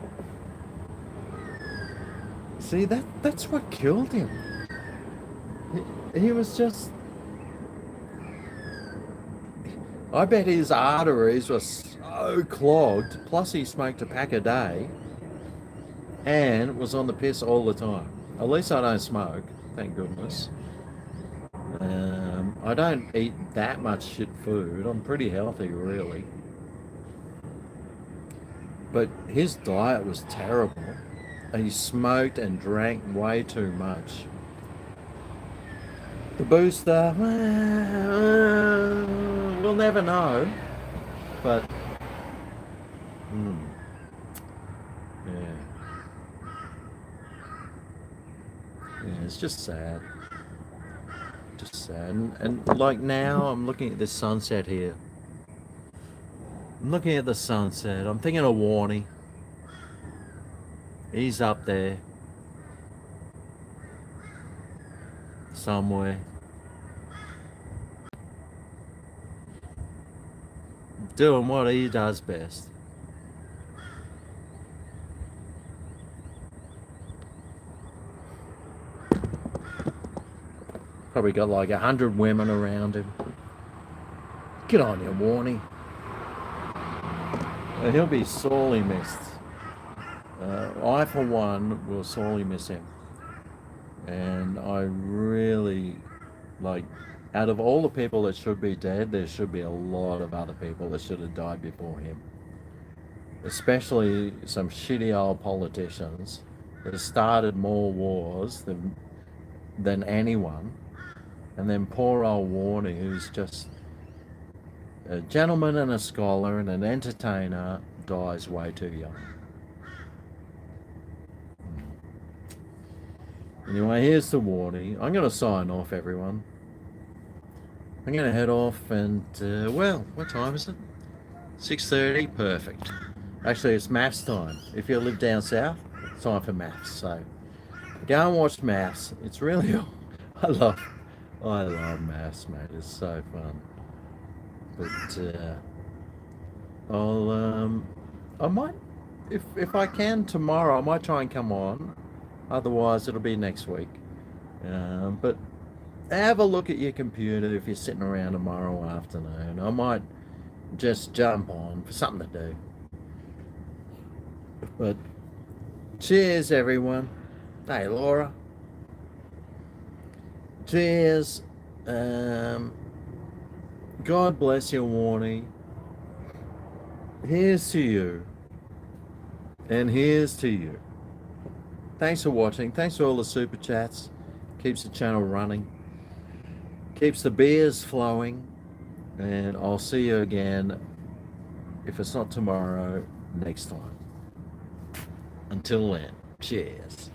See, that's what killed him. He was just... I bet his arteries were so clogged, plus he smoked a pack a day and was on the piss all the time. At least I don't smoke, thank goodness. I don't eat that much shit food. I'm pretty healthy, really. But his diet was terrible. And he smoked and drank way too much. The booster, we'll never know. But, yeah. Yeah, it's just sad. Just sad. And like now, I'm looking at this sunset here. I'm looking at the sunset. I'm thinking of Warne. He's up there. Somewhere. Doing what he does best. Probably got like 100 women around him. Get on you, Warne. He'll be sorely missed. I, for one, will sorely miss him. And I really, like, out of all the people that should be dead, there should be a lot of other people that should have died before him. Especially some shitty old politicians that have started more wars than anyone. And then poor old Warne, who's just a gentleman and a scholar and an entertainer, dies way too young. Anyway, here's the warning. I'm going to sign off, everyone. I'm going to head off and, well, what time is it? 6:30? Perfect. Actually, it's maths time. If you live down south, it's time for maths. So go and watch maths. It's really, I love, I love maths, mate. It's so fun. But I might, if I can tomorrow, I might try and come on. Otherwise, it'll be next week. But have a look at your computer if you're sitting around tomorrow afternoon. I might just jump on for something to do. But cheers, everyone. Hey, Laura. Cheers. God bless you, Warnie. Here's to you. And here's to you. Thanks for watching. Thanks for all the super chats. Keeps the channel running. Keeps the beers flowing. And I'll see you again, if it's not tomorrow, next time. Until then, cheers.